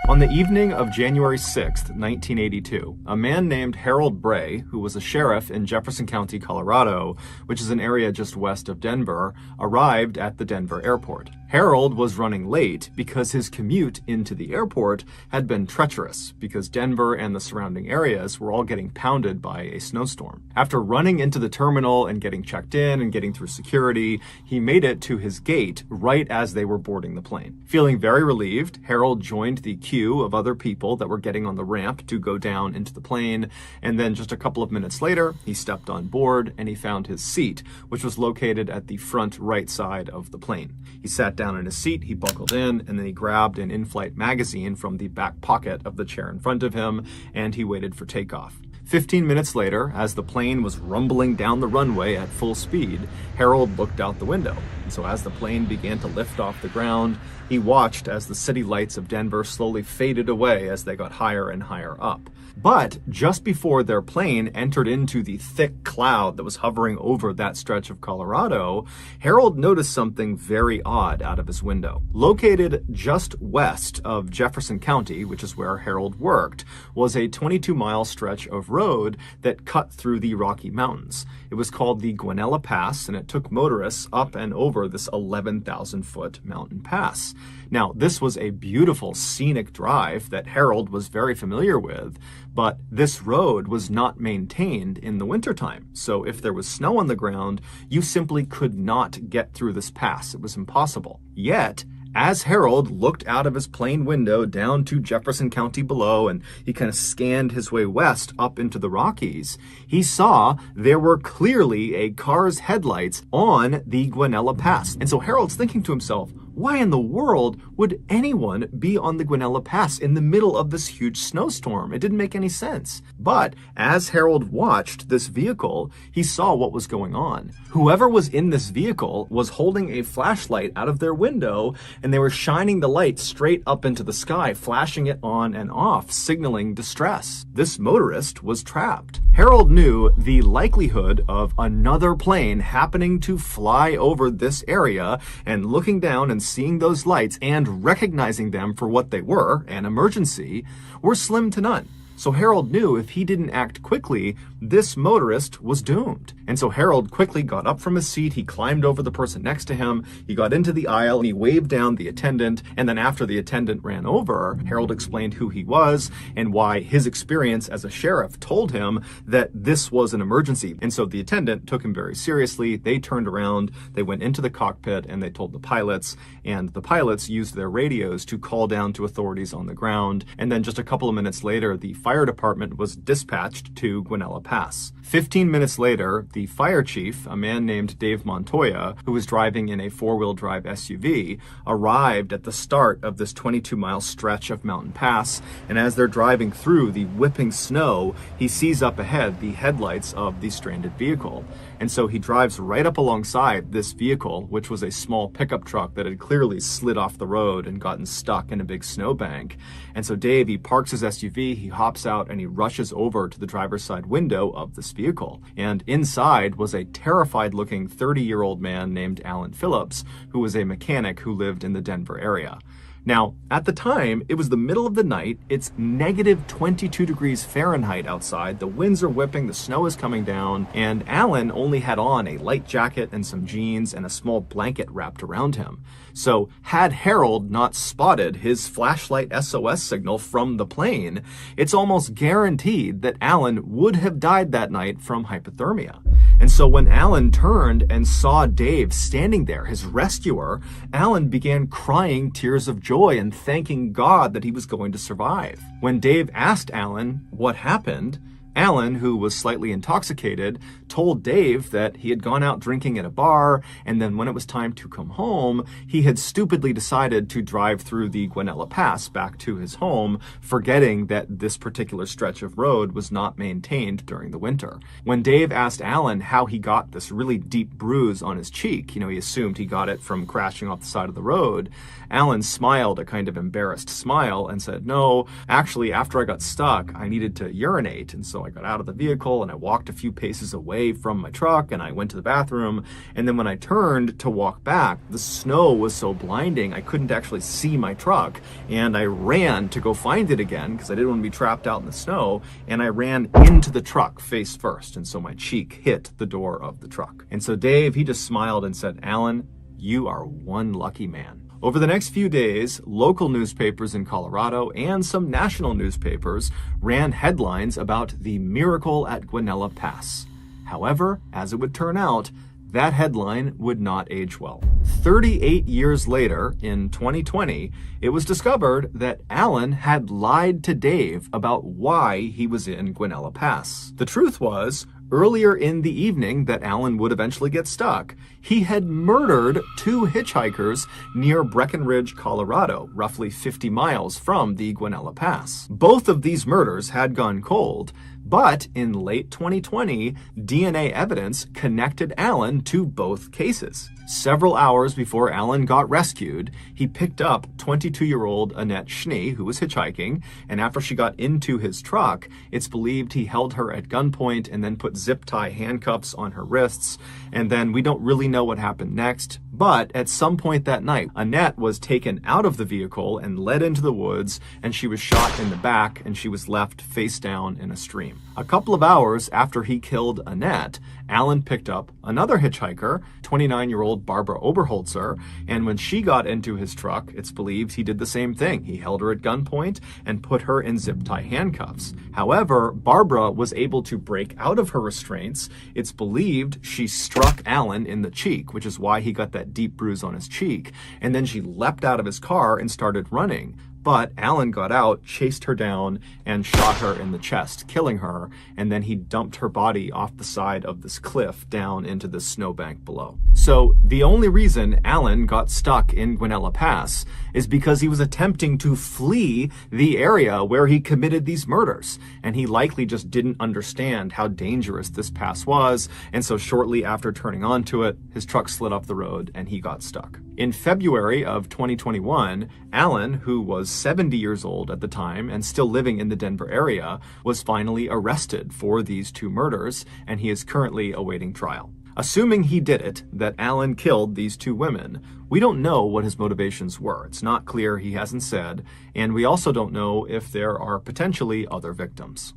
On the evening of January 6th, 1982, a man named Harold Bray, who was a sheriff in Jefferson County, Colorado, which is an area just west of Denver, arrived at the Denver airport. Harold was running late because his commute into the airport had been treacherous because Denver and the surrounding areas were all getting pounded by a snowstorm. After running into the terminal and getting checked in and getting through security, he made it to his gate right as they were boarding the plane. Feeling very relieved, Harold joined the queue of other people that were getting on the ramp to go down into the plane, and then just a couple of minutes later, he stepped on board and he found his seat, which was located at the front right side of the plane. He sat down in his seat, he buckled in, and then he grabbed an in-flight magazine from the back pocket of the chair in front of him, and he waited for takeoff. 15 minutes later, as the plane was rumbling down the runway at full speed, Harold looked out the window. And so as the plane began to lift off the ground, he watched as the city lights of Denver slowly faded away as they got higher and higher up. But just before their plane entered into the thick cloud that was hovering over that stretch of Colorado, Harold noticed something very odd out of his window. Located just west of Jefferson County, which is where Harold worked, was a 22-mile stretch of road that cut through the Rocky Mountains. It was called the Guanella Pass, and it took motorists up and over this 11,000-foot mountain pass. Now, this was a beautiful scenic drive that Harold was very familiar with, but this road was not maintained in the wintertime. So if there was snow on the ground, you simply could not get through this pass. It was impossible. Yet, as Harold looked out of his plane window down to Jefferson County below, and he kind of scanned his way west up into the Rockies, he saw there were clearly a car's headlights on the Guanella Pass. And so Harold's thinking to himself, why in the world would anyone be on the Guanella Pass in the middle of this huge snowstorm? It didn't make any sense. But as Harold watched this vehicle, he saw what was going on. Whoever was in this vehicle was holding a flashlight out of their window, and they were shining the light straight up into the sky, flashing it on and off, signaling distress. This motorist was trapped. Harold knew the likelihood of another plane happening to fly over this area and looking down and seeing those lights and recognizing them for what they were, an emergency, were slim to none. So Harold knew if he didn't act quickly, this motorist was doomed. And so Harold quickly got up from his seat, he climbed over the person next to him, he got into the aisle, and he waved down the attendant, and then after the attendant ran over, Harold explained who he was and why his experience as a sheriff told him that this was an emergency. And so the attendant took him very seriously. They turned around, they went into the cockpit, and they told the pilots, and the pilots used their radios to call down to authorities on the ground. And then just a couple of minutes later, the fire department was dispatched to Guanella Pass. 15 minutes later, the fire chief, a man named Dave Montoya, who was driving in a four-wheel drive SUV, arrived at the start of this 22-mile stretch of mountain pass, and as they're driving through the whipping snow, he sees up ahead the headlights of the stranded vehicle. And so he drives right up alongside this vehicle, which was a small pickup truck that had clearly slid off the road and gotten stuck in a big snowbank. And so Dave, he parks his SUV, he hops out, and he rushes over to the driver's side window of this vehicle. And inside was a terrified-looking 30-year-old man named Alan Phillips, who was a mechanic who lived in the Denver area. Now, at the time, it was the middle of the night, it's negative 22 degrees Fahrenheit outside, the winds are whipping, the snow is coming down, and Alan only had on a light jacket and some jeans and a small blanket wrapped around him. So, had Harold not spotted his flashlight SOS signal from the plane, it's almost guaranteed that Alan would have died that night from hypothermia. And so when Alan turned and saw Dave standing there, his rescuer, Alan began crying tears of joy and thanking God that he was going to survive. When Dave asked Alan what happened, Alan, who was slightly intoxicated, told Dave that he had gone out drinking at a bar, and then when it was time to come home, he had stupidly decided to drive through the Guanella Pass back to his home, forgetting that this particular stretch of road was not maintained during the winter. When Dave asked Alan how he got this really deep bruise on his cheek, he assumed he got it from crashing off the side of the road, Alan smiled a kind of embarrassed smile and said, "No, actually, after I got stuck, I needed to urinate, and so I got out of the vehicle and I walked a few paces away from my truck and I went to the bathroom, and then when I turned to walk back, the snow was so blinding I couldn't actually see my truck, and I ran to go find it again because I didn't want to be trapped out in the snow, and I ran into the truck face first, and so my cheek hit the door of the truck." And so Dave, he just smiled and said, "Alan, you are one lucky man." Over the next few days, local newspapers in Colorado and some national newspapers ran headlines about the miracle at Guanella Pass. However, as it would turn out, that headline would not age well. 38 years later, in 2020, it was discovered that Alan had lied to Dave about why he was in Guanella Pass. The truth was, earlier in the evening that Alan would eventually get stuck, he had murdered two hitchhikers near Breckenridge, Colorado, roughly 50 miles from the Guanella Pass. Both of these murders had gone cold, but in late 2020, DNA evidence connected Alan to both cases. Several hours before Alan got rescued, he picked up 22-year-old Annette Schnee, who was hitchhiking, and after she got into his truck, it's believed he held her at gunpoint and then put zip-tie handcuffs on her wrists, and then we don't really know what happened next, but at some point that night, Annette was taken out of the vehicle and led into the woods, and she was shot in the back, and she was left face down in a stream. A couple of hours after he killed Annette, Alan picked up another hitchhiker, 29-year-old Barbara Oberholzer, and when she got into his truck, it's believed he did the same thing. He held her at gunpoint and put her in zip-tie handcuffs. However, Barbara was able to break out of her restraints. It's believed she struck Alan in the cheek, which is why he got that deep bruise on his cheek, and then she leapt out of his car and started running. But Alan got out, chased her down, and shot her in the chest, killing her, and then he dumped her body off the side of this cliff down into the snowbank below. So the only reason Alan got stuck in Guanella Pass is because he was attempting to flee the area where he committed these murders, and he likely just didn't understand how dangerous this pass was, and so shortly after turning onto it, his truck slid off the road and he got stuck. In February of 2021, Alan, who was 70 years old at the time and still living in the Denver area, was finally arrested for these two murders, and he is currently awaiting trial. Assuming he did it, that Alan killed these two women, we don't know what his motivations were. It's not clear, he hasn't said, and we also don't know if there are potentially other victims.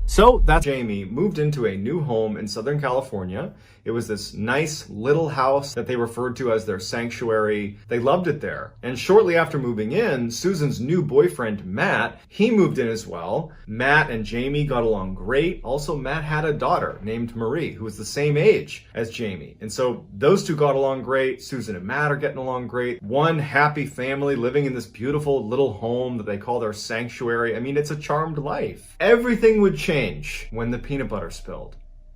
So that's Jamie moved into a new home in Southern California. It was this nice little house that they referred to as their sanctuary. They loved it there. And shortly after moving in, Susan's new boyfriend, Matt, he moved in as well. Matt and Jamie got along great. Also, Matt had a daughter named Marie, who was the same age as Jamie. And so those two got along great. Susan and Matt are getting along great. One happy family living in this beautiful little home that they call their sanctuary. I mean, it's a charmed life. Everything would change when the peanut butter spilled.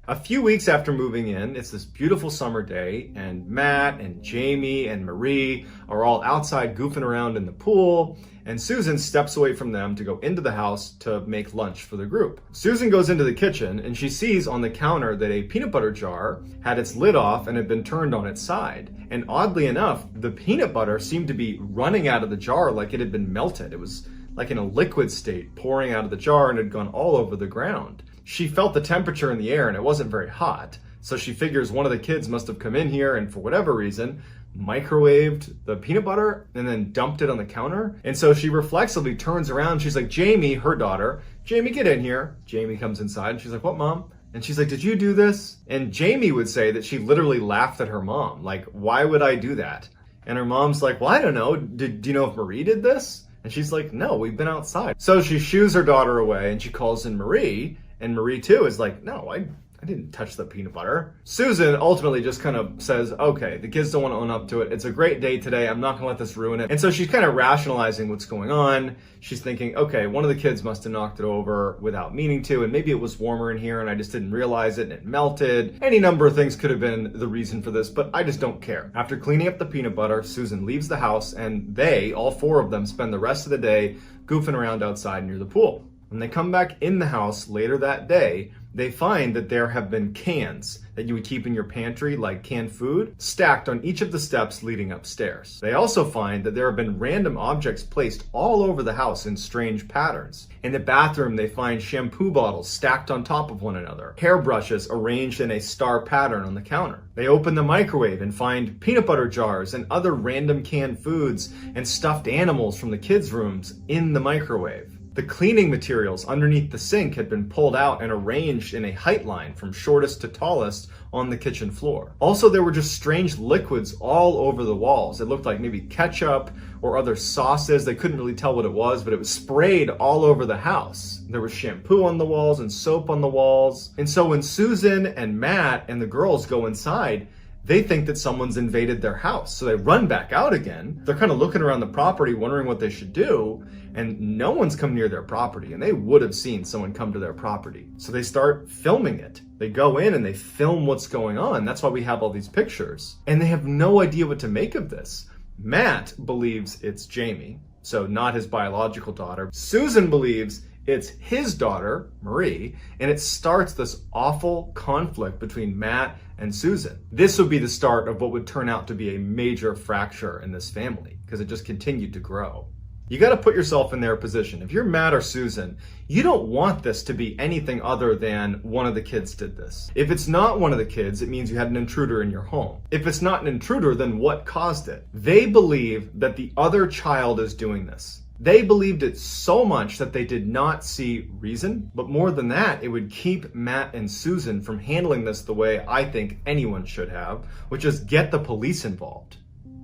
A few weeks after moving in, it's this beautiful summer day, and Matt and Jamie and Marie are all outside goofing around in the pool, and Susan steps away from them to go into the house to make lunch for the group. Susan goes into the kitchen, and she sees on the counter that a peanut butter jar had its lid off and had been turned on its side. And oddly enough, the peanut butter seemed to be running out of the jar like it had been melted. It was like in a liquid state, pouring out of the jar, and had gone all over the ground. She felt the temperature in the air and it wasn't very hot. So she figures one of the kids must have come in here and for whatever reason, microwaved the peanut butter and then dumped it on the counter. And so she reflexively turns around. She's like, Jamie, her daughter, Jamie, get in here. Jamie comes inside and she's like, what, Mom? And she's like, did you do this? And Jamie would say that she literally laughed at her mom. Like, why would I do that? And her mom's like, well, I don't know. Do you know if Marie did this? And she's like, no, we've been outside. So she shoos her daughter away and she calls in Marie. And Marie, too, is like, no, I didn't touch the peanut butter. Susan ultimately just kind of says, okay, the kids don't want to own up to it. It's a great day today. I'm not going to let this ruin it. And so she's kind of rationalizing what's going on. She's thinking, okay, one of the kids must have knocked it over without meaning to, and maybe it was warmer in here and I just didn't realize it and it melted. Any number of things could have been the reason for this, but I just don't care. After cleaning up the peanut butter, Susan leaves the house and they, all four of them, spend the rest of the day goofing around outside near the pool. When they come back in the house later that day, they find that there have been cans that you would keep in your pantry, like canned food, stacked on each of the steps leading upstairs. They also find that there have been random objects placed all over the house in strange patterns. In the bathroom, they find shampoo bottles stacked on top of one another, hairbrushes arranged in a star pattern on the counter. They open the microwave and find peanut butter jars and other random canned foods and stuffed animals from the kids' rooms in the microwave. The cleaning materials underneath the sink had been pulled out and arranged in a height line from shortest to tallest on the kitchen floor. Also, there were just strange liquids all over the walls. It looked like maybe ketchup or other sauces. They couldn't really tell what it was, but it was sprayed all over the house. There was shampoo on the walls and soap on the walls. And so when Susan and Matt and the girls go inside, they think that someone's invaded their house. So they run back out again. They're kind of looking around the property, wondering what they should do. And no one's come near their property. And they would have seen someone come to their property. So they start filming it. They go in and they film what's going on. That's why we have all these pictures. And they have no idea what to make of this. Matt believes it's Jamie, so not his biological daughter. Susan believes it's his daughter, Marie, and it starts this awful conflict between Matt and Susan. This would be the start of what would turn out to be a major fracture in this family, because it just continued to grow. You got to put yourself in their position. If you're Matt or Susan, you don't want this to be anything other than one of the kids did this. If it's not one of the kids, it means you had an intruder in your home. If it's not an intruder, then what caused it? They believe that the other child is doing this. They believed it so much that they did not see reason, but more than that, it would keep Matt and Susan from handling this the way I think anyone should have, which is get the police involved.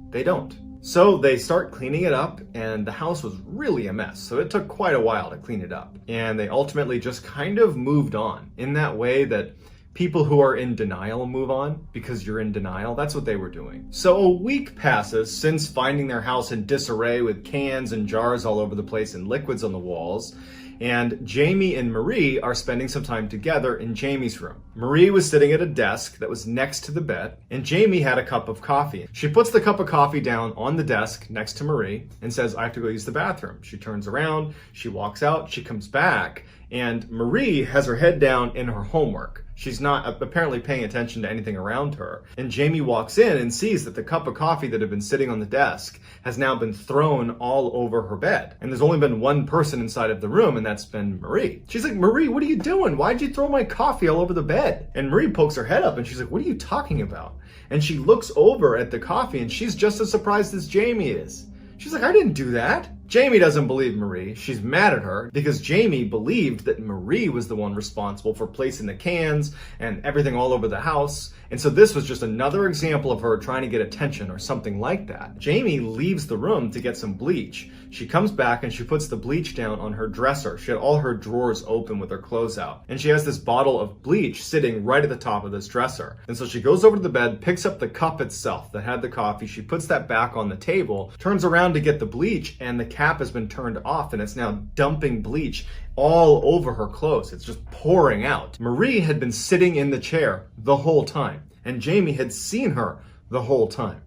They don't. So they start cleaning it up, and the house was really a mess. So it took quite a while to clean it up. And they ultimately just kind of moved on in that way that people who are in denial move on because you're in denial. That's what they were doing. So a week passes since finding their house in disarray with cans and jars all over the place and liquids on the walls. And Jamie and Marie are spending some time together in Jamie's room. Marie was sitting at a desk that was next to the bed, and Jamie had a cup of coffee. She puts the cup of coffee down on the desk next to Marie and says, I have to go use the bathroom. She turns around, she walks out, she comes back, and Marie has her head down in her homework. She's not apparently paying attention to anything around her. And Jamie walks in and sees that the cup of coffee that had been sitting on the desk has now been thrown all over her bed. And there's only been one person inside of the room, and that's been Marie. She's like, Marie, what are you doing? Why'd you throw my coffee all over the bed? And Marie pokes her head up and she's like, what are you talking about? And she looks over at the coffee and she's just as surprised as Jamie is. She's like, I didn't do that. Jamie doesn't believe Marie. She's mad at her because Jamie believed that Marie was the one responsible for placing the cans and everything all over the house. And so this was just another example of her trying to get attention or something like that. Jamie leaves the room to get some bleach. She comes back and she puts the bleach down on her dresser. She had all her drawers open with her clothes out. And she has this bottle of bleach sitting right at the top of this dresser. And so she goes over to the bed, picks up the cup itself that had the coffee. She puts that back on the table, turns around to get the bleach, and the cap has been turned off and it's now dumping bleach all over her clothes. It's just pouring out. Marie had been sitting in the chair the whole time, and Jamie had seen her the whole time.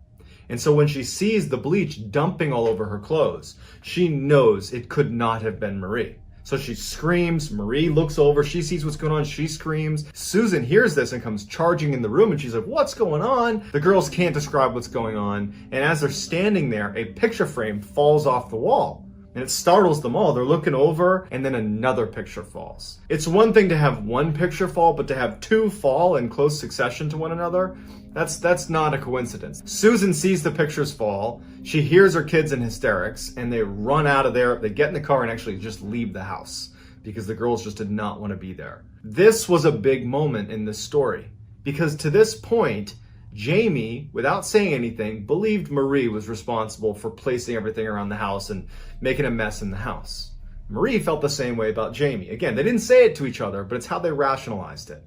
And so when she sees the bleach dumping all over her clothes, she knows it could not have been Marie. So she screams. Marie looks over. She sees what's going on. She screams. Susan hears this and comes charging in the room, and she's like, what's going on? The girls can't describe what's going on. And as they're standing there, a picture frame falls off the wall. And it startles them all. They're looking over, and then another picture falls. It's one thing to have one picture fall, but to have two fall in close succession to one another, that's not a coincidence. Susan sees the pictures fall. She hears her kids in hysterics, and they run out of there. They get in the car and actually just leave the house because the girls just did not want to be there. This was a big moment in this story because to this point, Jamie, without saying anything, believed Marie was responsible for placing everything around the house and making a mess in the house. Marie felt the same way about Jamie. Again, they didn't say it to each other, but it's how they rationalized it.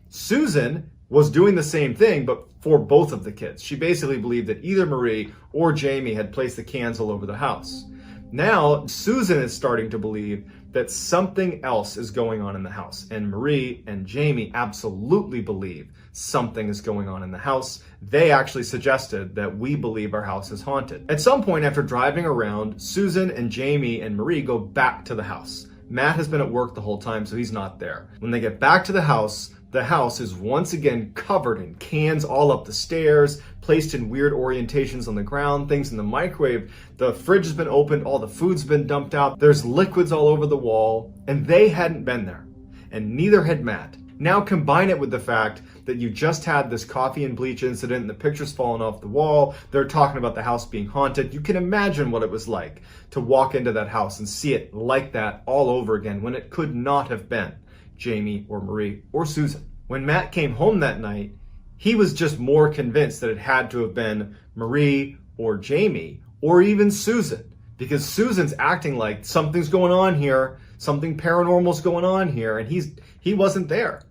Susan was doing the same thing, but for both of the kids. She basically believed that either Marie or Jamie had placed the cans all over the house. Now, Susan is starting to believe that something else is going on in the house, and Marie and Jamie absolutely believe something is going on in the house. They actually suggested that we believe our house is haunted. At some point after driving around, Susan and Jamie and Marie go back to the house. Matt has been at work the whole time, so he's not there. When they get back to the house is once again covered in cans all up the stairs, placed in weird orientations on the ground, things in the microwave. The fridge has been opened, all the food's been dumped out. There's liquids all over the wall, and they hadn't been there, and neither had Matt. Now combine it with the fact that you just had this coffee and bleach incident and the picture's fallen off the wall. They're talking about the house being haunted. You can imagine what it was like to walk into that house and see it like that all over again when it could not have been Jamie or Marie or Susan. When Matt came home that night, he was just more convinced that it had to have been Marie or Jamie or even Susan, because Susan's acting like something's going on here, something paranormal's going on here, and he wasn't there.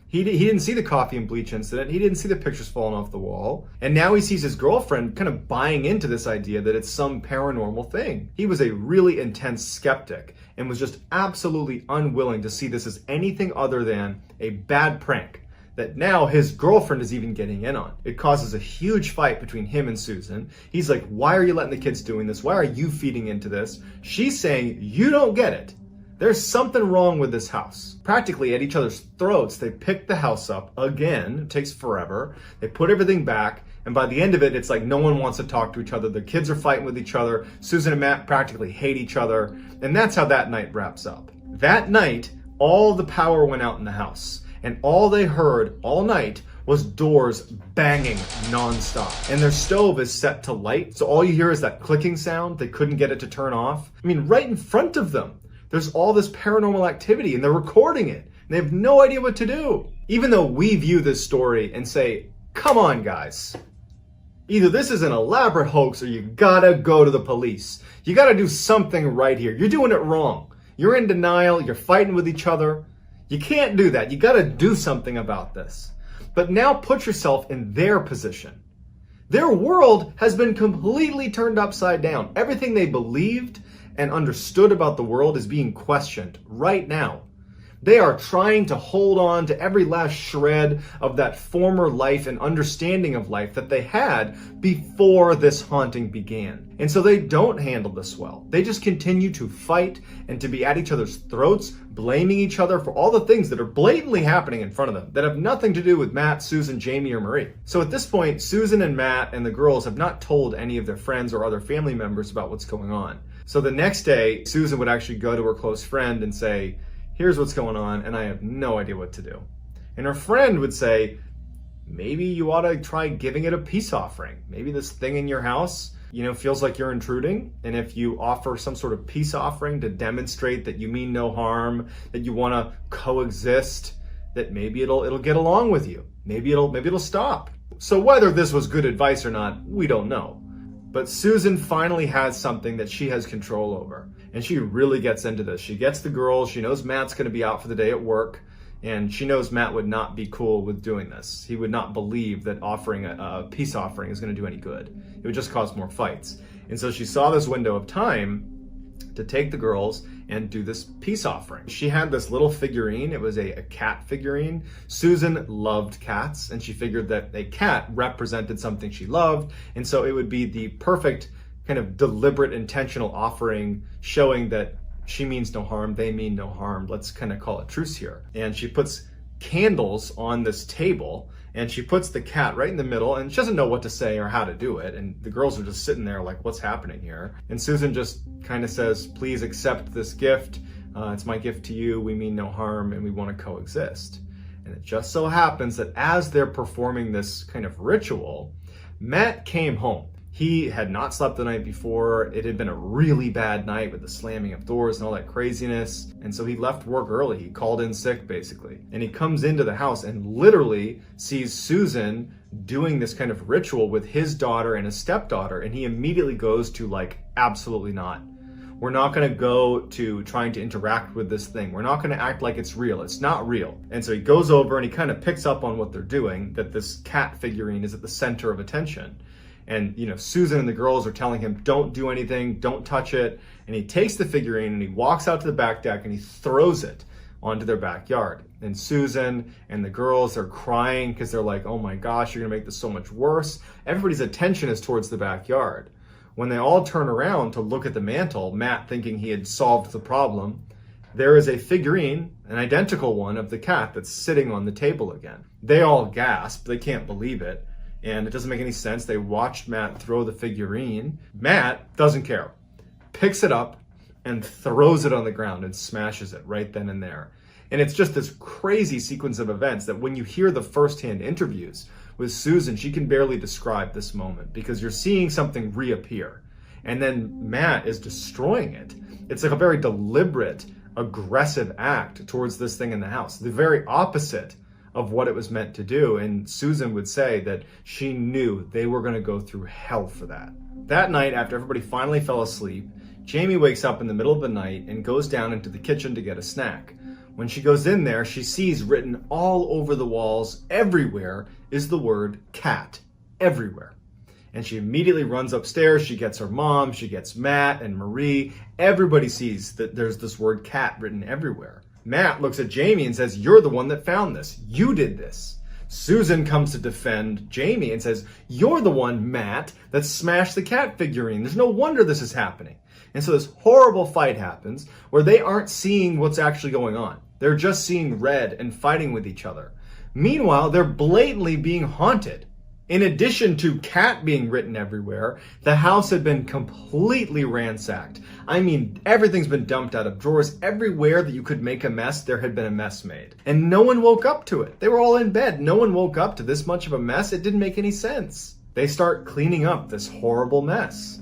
He didn't see the coffee and bleach incident. He didn't see the pictures falling off the wall. And now he sees his girlfriend kind of buying into this idea that it's some paranormal thing. He was a really intense skeptic and was just absolutely unwilling to see this as anything other than a bad prank that now his girlfriend is even getting in on. It causes a huge fight between him and Susan. He's like, why are you letting the kids doing this? Why are you feeding into this? She's saying, you don't get it. There's something wrong with this house. Practically at each other's throats, they pick the house up again. It takes forever. They put everything back. And by the end of it, it's like no one wants to talk to each other. The kids are fighting with each other. Susan and Matt practically hate each other. And that's how that night wraps up. That night, all the power went out in the house. And all they heard all night was doors banging nonstop. And their stove is set to light. So all you hear is that clicking sound. They couldn't get it to turn off. I mean, right in front of them, there's all this paranormal activity and they're recording it. And they have no idea what to do. Even though we view this story and say, come on, guys. Either this is an elaborate hoax or you gotta go to the police. You gotta do something right here. You're doing it wrong. You're in denial. You're fighting with each other. You can't do that. You gotta do something about this. But now put yourself in their position. Their world has been completely turned upside down. Everything they believed and understood about the world is being questioned right now. They are trying to hold on to every last shred of that former life and understanding of life that they had before this haunting began. And so they don't handle this well. They just continue to fight and to be at each other's throats, blaming each other for all the things that are blatantly happening in front of them that have nothing to do with Matt, Susan, Jamie, or Marie. So at this point, Susan and Matt and the girls have not told any of their friends or other family members about what's going on. So the next day, Susan would actually go to her close friend and say, here's what's going on, and I have no idea what to do. And her friend would say, maybe you ought to try giving it a peace offering. Maybe this thing in your house, feels like you're intruding. And if you offer some sort of peace offering to demonstrate that you mean no harm, that you want to coexist, that maybe it'll get along with you. Maybe it'll stop. So whether this was good advice or not, we don't know. But Susan finally has something that she has control over. And she really gets into this. She gets the girls. She knows Matt's going to be out for the day at work. And she knows Matt would not be cool with doing this. He would not believe that offering a peace offering is going to do any good. It would just cause more fights. And so she saw this window of time to take the girls and do this peace offering. She had this little figurine. It was a cat figurine. Susan loved cats, and she figured that a cat represented something she loved. And so it would be the perfect kind of deliberate, intentional offering showing that she means no harm, they mean no harm. Let's kind of call it truce here. And she puts candles on this table, and she puts the cat right in the middle, and she doesn't know what to say or how to do it. And the girls are just sitting there like, what's happening here? And Susan just kind of says, please accept this gift. It's my gift to you. We mean no harm, and we want to coexist. And it just so happens that as they're performing this kind of ritual, Matt came home. He had not slept the night before. It had been a really bad night with the slamming of doors and all that craziness. And so he left work early. He called in sick, basically. And he comes into the house and literally sees Susan doing this kind of ritual with his daughter and his stepdaughter. And he immediately goes to like, absolutely not. We're not going to go to trying to interact with this thing. We're not going to act like it's real. It's not real. And so he goes over and he kind of picks up on what they're doing, that this cat figurine is at the center of attention. And, Susan and the girls are telling him, don't do anything, don't touch it. And he takes the figurine and he walks out to the back deck and he throws it onto their backyard. And Susan and the girls are crying because they're like, oh my gosh, you're gonna make this so much worse. Everybody's attention is towards the backyard. When they all turn around to look at the mantle, Matt thinking he had solved the problem, there is a figurine, an identical one of the cat that's sitting on the table again. They all gasp, they can't believe it. And it doesn't make any sense. They watched Matt throw the figurine. Matt doesn't care, picks it up and throws it on the ground and smashes it right then and there. And it's just this crazy sequence of events that when you hear the firsthand interviews with Susan, she can barely describe this moment because you're seeing something reappear. And then Matt is destroying it. It's like a very deliberate, aggressive act towards this thing in the house. The very opposite of what it was meant to do. And Susan would say that she knew they were going to go through hell for that. That night, after everybody finally fell asleep, Jamie wakes up in the middle of the night and goes down into the kitchen to get a snack. When she goes in there, she sees written all over the walls, everywhere, is the word cat. Everywhere. And she immediately runs upstairs. She gets her mom, she gets Matt and Marie. Everybody sees that there's this word cat written everywhere. Matt looks at Jamie and says, you're the one that found this. You did this. Susan comes to defend Jamie and says, you're the one, Matt, that smashed the cat figurine. There's no wonder this is happening. And so this horrible fight happens where they aren't seeing what's actually going on. They're just seeing red and fighting with each other. Meanwhile, they're blatantly being haunted. In addition to cat being written everywhere, the house had been completely ransacked. I mean, everything's been dumped out of drawers. Everywhere that you could make a mess, there had been a mess made. And no one woke up to it. They were all in bed. No one woke up to this much of a mess. It didn't make any sense. They start cleaning up this horrible mess.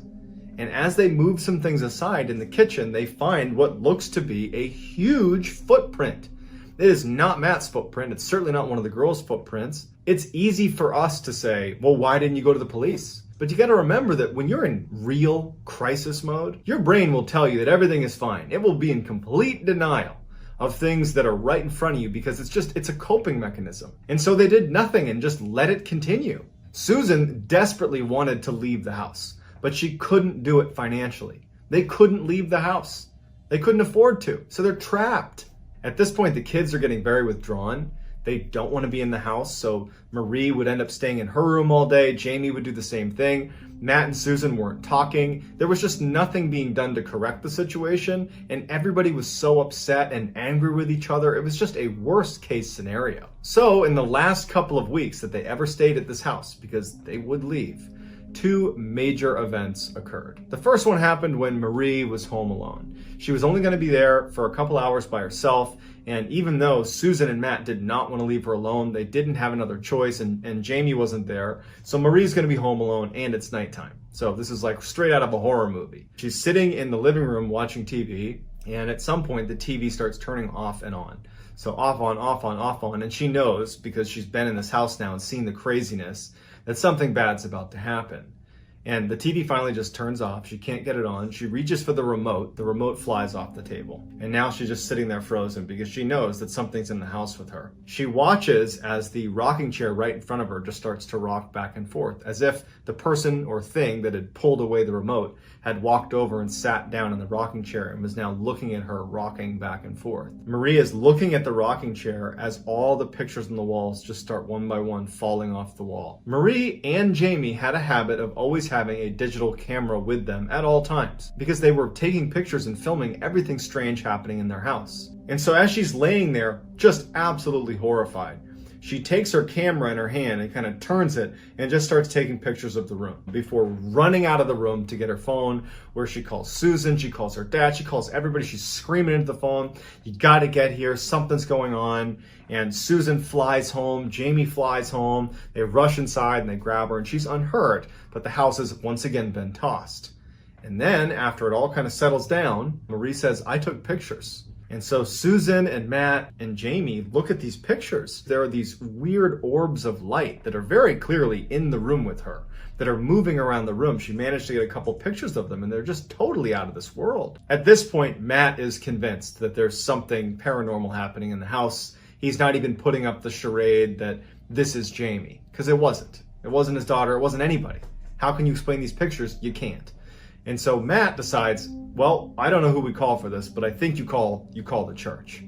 And as they move some things aside in the kitchen, they find what looks to be a huge footprint. It is not Matt's footprint. It's certainly not one of the girls' footprints. It's easy for us to say, well, why didn't you go to the police? But you got to remember that when you're in real crisis mode, your brain will tell you that everything is fine. It will be in complete denial of things that are right in front of you because it's a coping mechanism. And so they did nothing and just let it continue. Susan desperately wanted to leave the house, but she couldn't do it financially. They couldn't leave the house. They couldn't afford to, so they're trapped. At this point, the kids are getting very withdrawn. They don't want to be in the house, so Marie would end up staying in her room all day. Jamie would do the same thing. Matt and Susan weren't talking. There was just nothing being done to correct the situation, and everybody was so upset and angry with each other. It was just a worst case scenario. So in the last couple of weeks that they ever stayed at this house, because they would leave, two major events occurred. The first one happened when Marie was home alone. She was only going to be there for a couple hours by herself, and even though Susan and Matt did not want to leave her alone, they didn't have another choice, and Jamie wasn't there. So Marie's going to be home alone, and it's nighttime. So this is like straight out of a horror movie. She's sitting in the living room watching TV, and at some point the TV starts turning off and on. So off on, off on, off on, and she knows, because she's been in this house now and seen the craziness, that something bad's about to happen. And the TV finally just turns off. She can't get it on. She reaches for the remote flies off the table. And now she's just sitting there frozen because she knows that something's in the house with her. She watches as the rocking chair right in front of her just starts to rock back and forth, as if the person or thing that had pulled away the remote had walked over and sat down in the rocking chair and was now looking at her rocking back and forth. Marie is looking at the rocking chair as all the pictures on the walls just start one by one falling off the wall. Marie and Jamie had a habit of always having a digital camera with them at all times because they were taking pictures and filming everything strange happening in their house. And so as she's laying there, just absolutely horrified, she takes her camera in her hand and kind of turns it and just starts taking pictures of the room before running out of the room to get her phone, where she calls Susan, she calls her dad, she calls everybody. She's screaming into the phone, "You got to get here, something's going on." And Susan flies home, Jamie flies home, they rush inside and they grab her, and she's unhurt, but the house has once again been tossed. And then after it all kind of settles down, Marie says, "I took pictures." And so Susan and Matt and Jamie look at these pictures. There are these weird orbs of light that are very clearly in the room with her, that are moving around the room. She managed to get a couple pictures of them, and they're just totally out of this world. At this point, Matt is convinced that there's something paranormal happening in the house. He's not even putting up the charade that this is Jamie, because it wasn't. It wasn't his daughter. It wasn't anybody. How can you explain these pictures? You can't. And so Matt decides, well, I don't know who we call for this, but I think you call the church.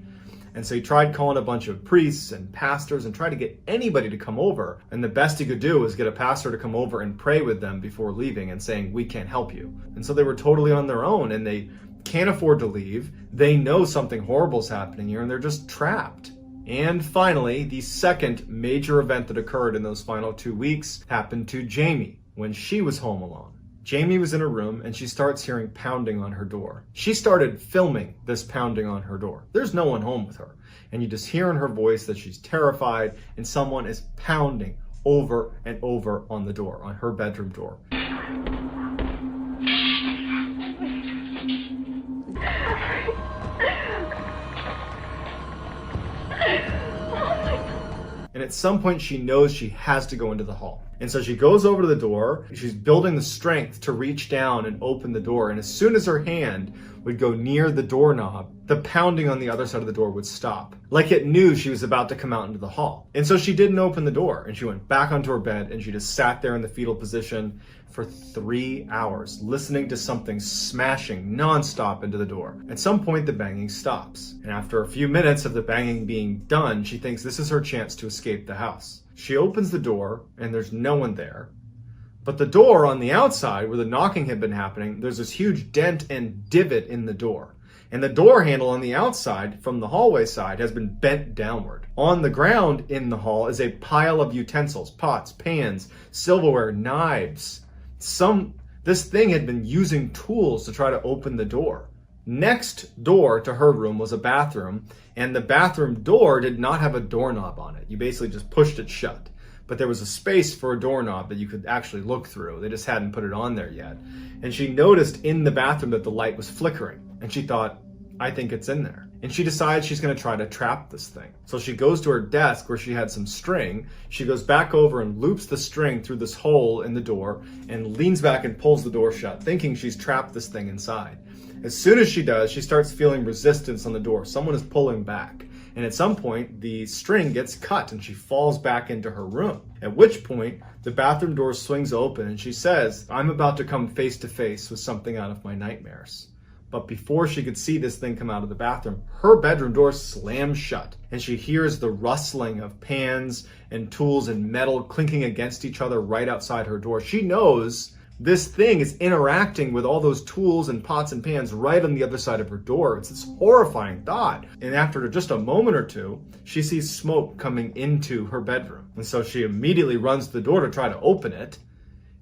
And so he tried calling a bunch of priests and pastors and tried to get anybody to come over. And the best he could do was get a pastor to come over and pray with them before leaving and saying, "We can't help you." And so they were totally on their own, and they can't afford to leave. They know something horrible is happening here, and they're just trapped. And finally, the second major event that occurred in those final 2 weeks happened to Jamie when she was home alone. Jamie was in her room and she starts hearing pounding on her door. She started filming this pounding on her door. There's no one home with her. And you just hear in her voice that she's terrified and someone is pounding over and over on the door, on her bedroom door. And at some point she knows she has to go into the hall. And so she goes over to the door. She's building the strength to reach down and open the door. And as soon as her hand would go near the doorknob, the pounding on the other side of the door would stop. Like it knew she was about to come out into the hall. And so she didn't open the door, and she went back onto her bed and she just sat there in the fetal position for 3 hours, listening to something smashing nonstop into the door. At some point, the banging stops. And after a few minutes of the banging being done, she thinks this is her chance to escape the house. She opens the door and there's no one there. But the door on the outside where the knocking had been happening, there's this huge dent and divot in the door. And the door handle on the outside from the hallway side has been bent downward. On the ground in the hall is a pile of utensils, pots, pans, silverware, knives. This thing had been using tools to try to open the door. Next door to her room was a bathroom, and the bathroom door did not have a doorknob on it. You basically just pushed it shut. But there was a space for a doorknob that you could actually look through. They just hadn't put it on there yet. And she noticed in the bathroom that the light was flickering. And she thought, I think it's in there. And she decides she's going to try to trap this thing. So she goes to her desk where she had some string. She goes back over and loops the string through this hole in the door and leans back and pulls the door shut, thinking she's trapped this thing inside. As soon as she does, she starts feeling resistance on the door. Someone is pulling back. And at some point, the string gets cut and she falls back into her room. At which point, the bathroom door swings open and she says, "I'm about to come face to face with something out of my nightmares." But before she could see this thing come out of the bathroom, her bedroom door slams shut and she hears the rustling of pans and tools and metal clinking against each other right outside her door. She knows this thing is interacting with all those tools and pots and pans right on the other side of her door. It's this horrifying thought. And after just a moment or two, she sees smoke coming into her bedroom. And so she immediately runs to the door to try to open it.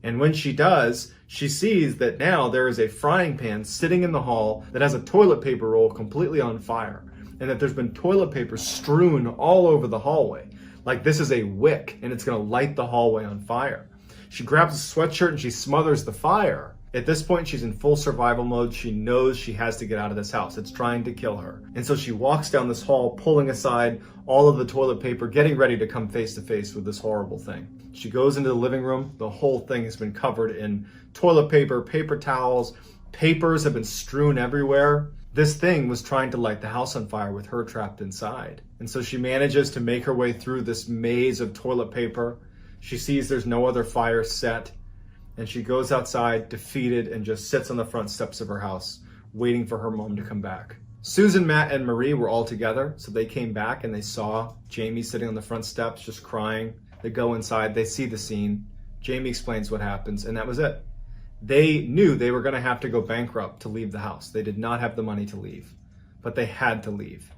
And when she does, she sees that now there is a frying pan sitting in the hall that has a toilet paper roll completely on fire. And that there's been toilet paper strewn all over the hallway. Like this is a wick and it's gonna light the hallway on fire. She grabs a sweatshirt and she smothers the fire. At this point, she's in full survival mode. She knows she has to get out of this house. It's trying to kill her. And so she walks down this hall, pulling aside all of the toilet paper, getting ready to come face to face with this horrible thing. She goes into the living room. The whole thing has been covered in toilet paper, paper towels. Papers have been strewn everywhere. This thing was trying to light the house on fire with her trapped inside. And so she manages to make her way through this maze of toilet paper. She sees there's no other fire set, and she goes outside defeated and just sits on the front steps of her house, waiting for her mom to come back. Susan, Matt, and Marie were all together, so they came back and they saw Jamie sitting on the front steps just crying. They go inside, they see the scene. Jamie explains what happens, and that was it. They knew they were gonna have to go bankrupt to leave the house. They did not have the money to leave, but they had to leave.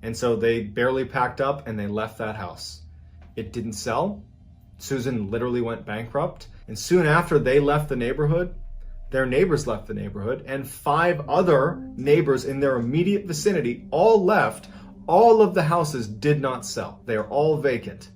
And so they barely packed up and they left that house. It didn't sell. Susan literally went bankrupt. And soon after they left the neighborhood, their neighbors left the neighborhood, and 5 other neighbors in their immediate vicinity all left. All of the houses did not sell. They are all vacant.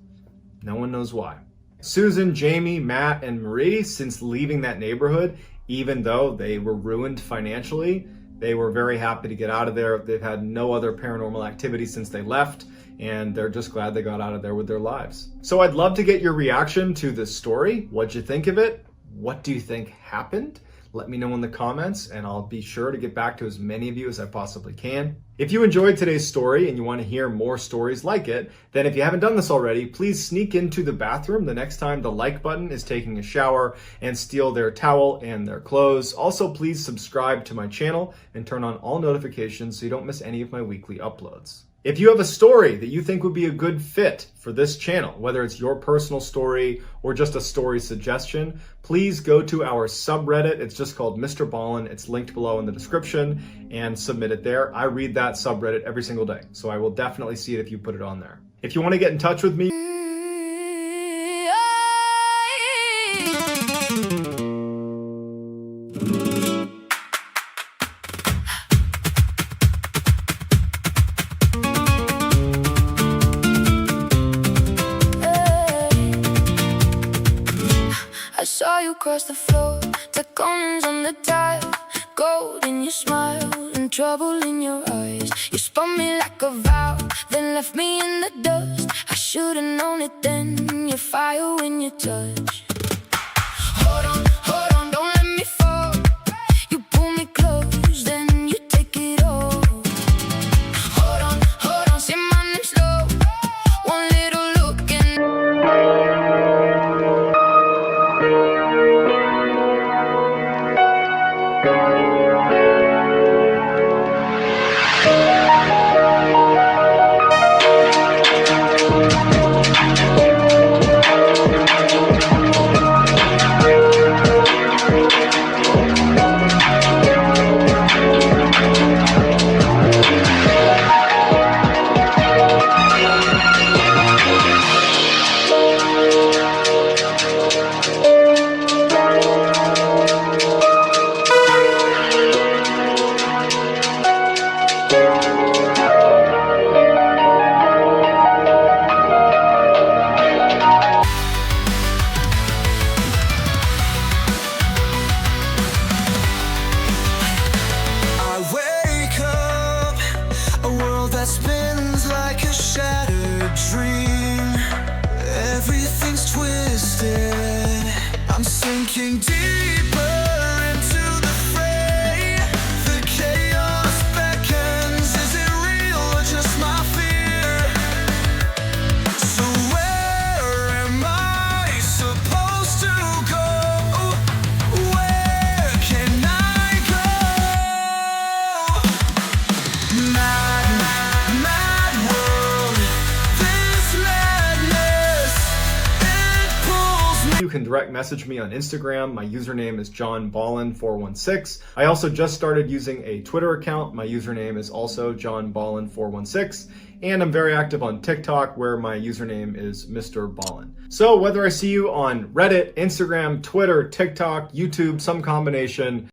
No one knows why. Susan, Jamie, Matt, and Marie, since leaving that neighborhood, even though they were ruined financially, they were very happy to get out of there. They've had no other paranormal activity since they left, and they're just glad they got out of there with their lives. So I'd love to get your reaction to this story. What'd you think of it? What do you think happened? Let me know in the comments, and I'll be sure to get back to as many of you as I possibly can. If you enjoyed today's story and you want to hear more stories like it, then if you haven't done this already, please sneak into the bathroom the next time the like button is taking a shower and steal their towel and their clothes. Also, please subscribe to my channel and turn on all notifications so you don't miss any of my weekly uploads. If you have a story that you think would be a good fit for this channel, whether it's your personal story or just a story suggestion, please go to our subreddit. It's just called MrBallen. It's linked below in the description, and submit it there. I read that subreddit every single day, so I will definitely see it if you put it on there. If you want to get in touch with me, saw you cross the floor, tacones on the tile, gold in your smile and trouble in your eyes. You spun me like a vow, then left me in the dust. I should've known it then, you're fire when you touch. Hold on, don't let me fall. You pull me close, then you take it all. Hold on, say my name slow. One little look and that spins like a shattered dream. Everything's twisted. I'm sinking deeper into the fray. The chaos you can direct message me on Instagram. My username is JohnBallen416. I also just started using a Twitter account. My username is also JohnBallen416. And I'm very active on TikTok, where my username is MrBallen. So whether I see you on Reddit, Instagram, Twitter, TikTok, YouTube, some combination,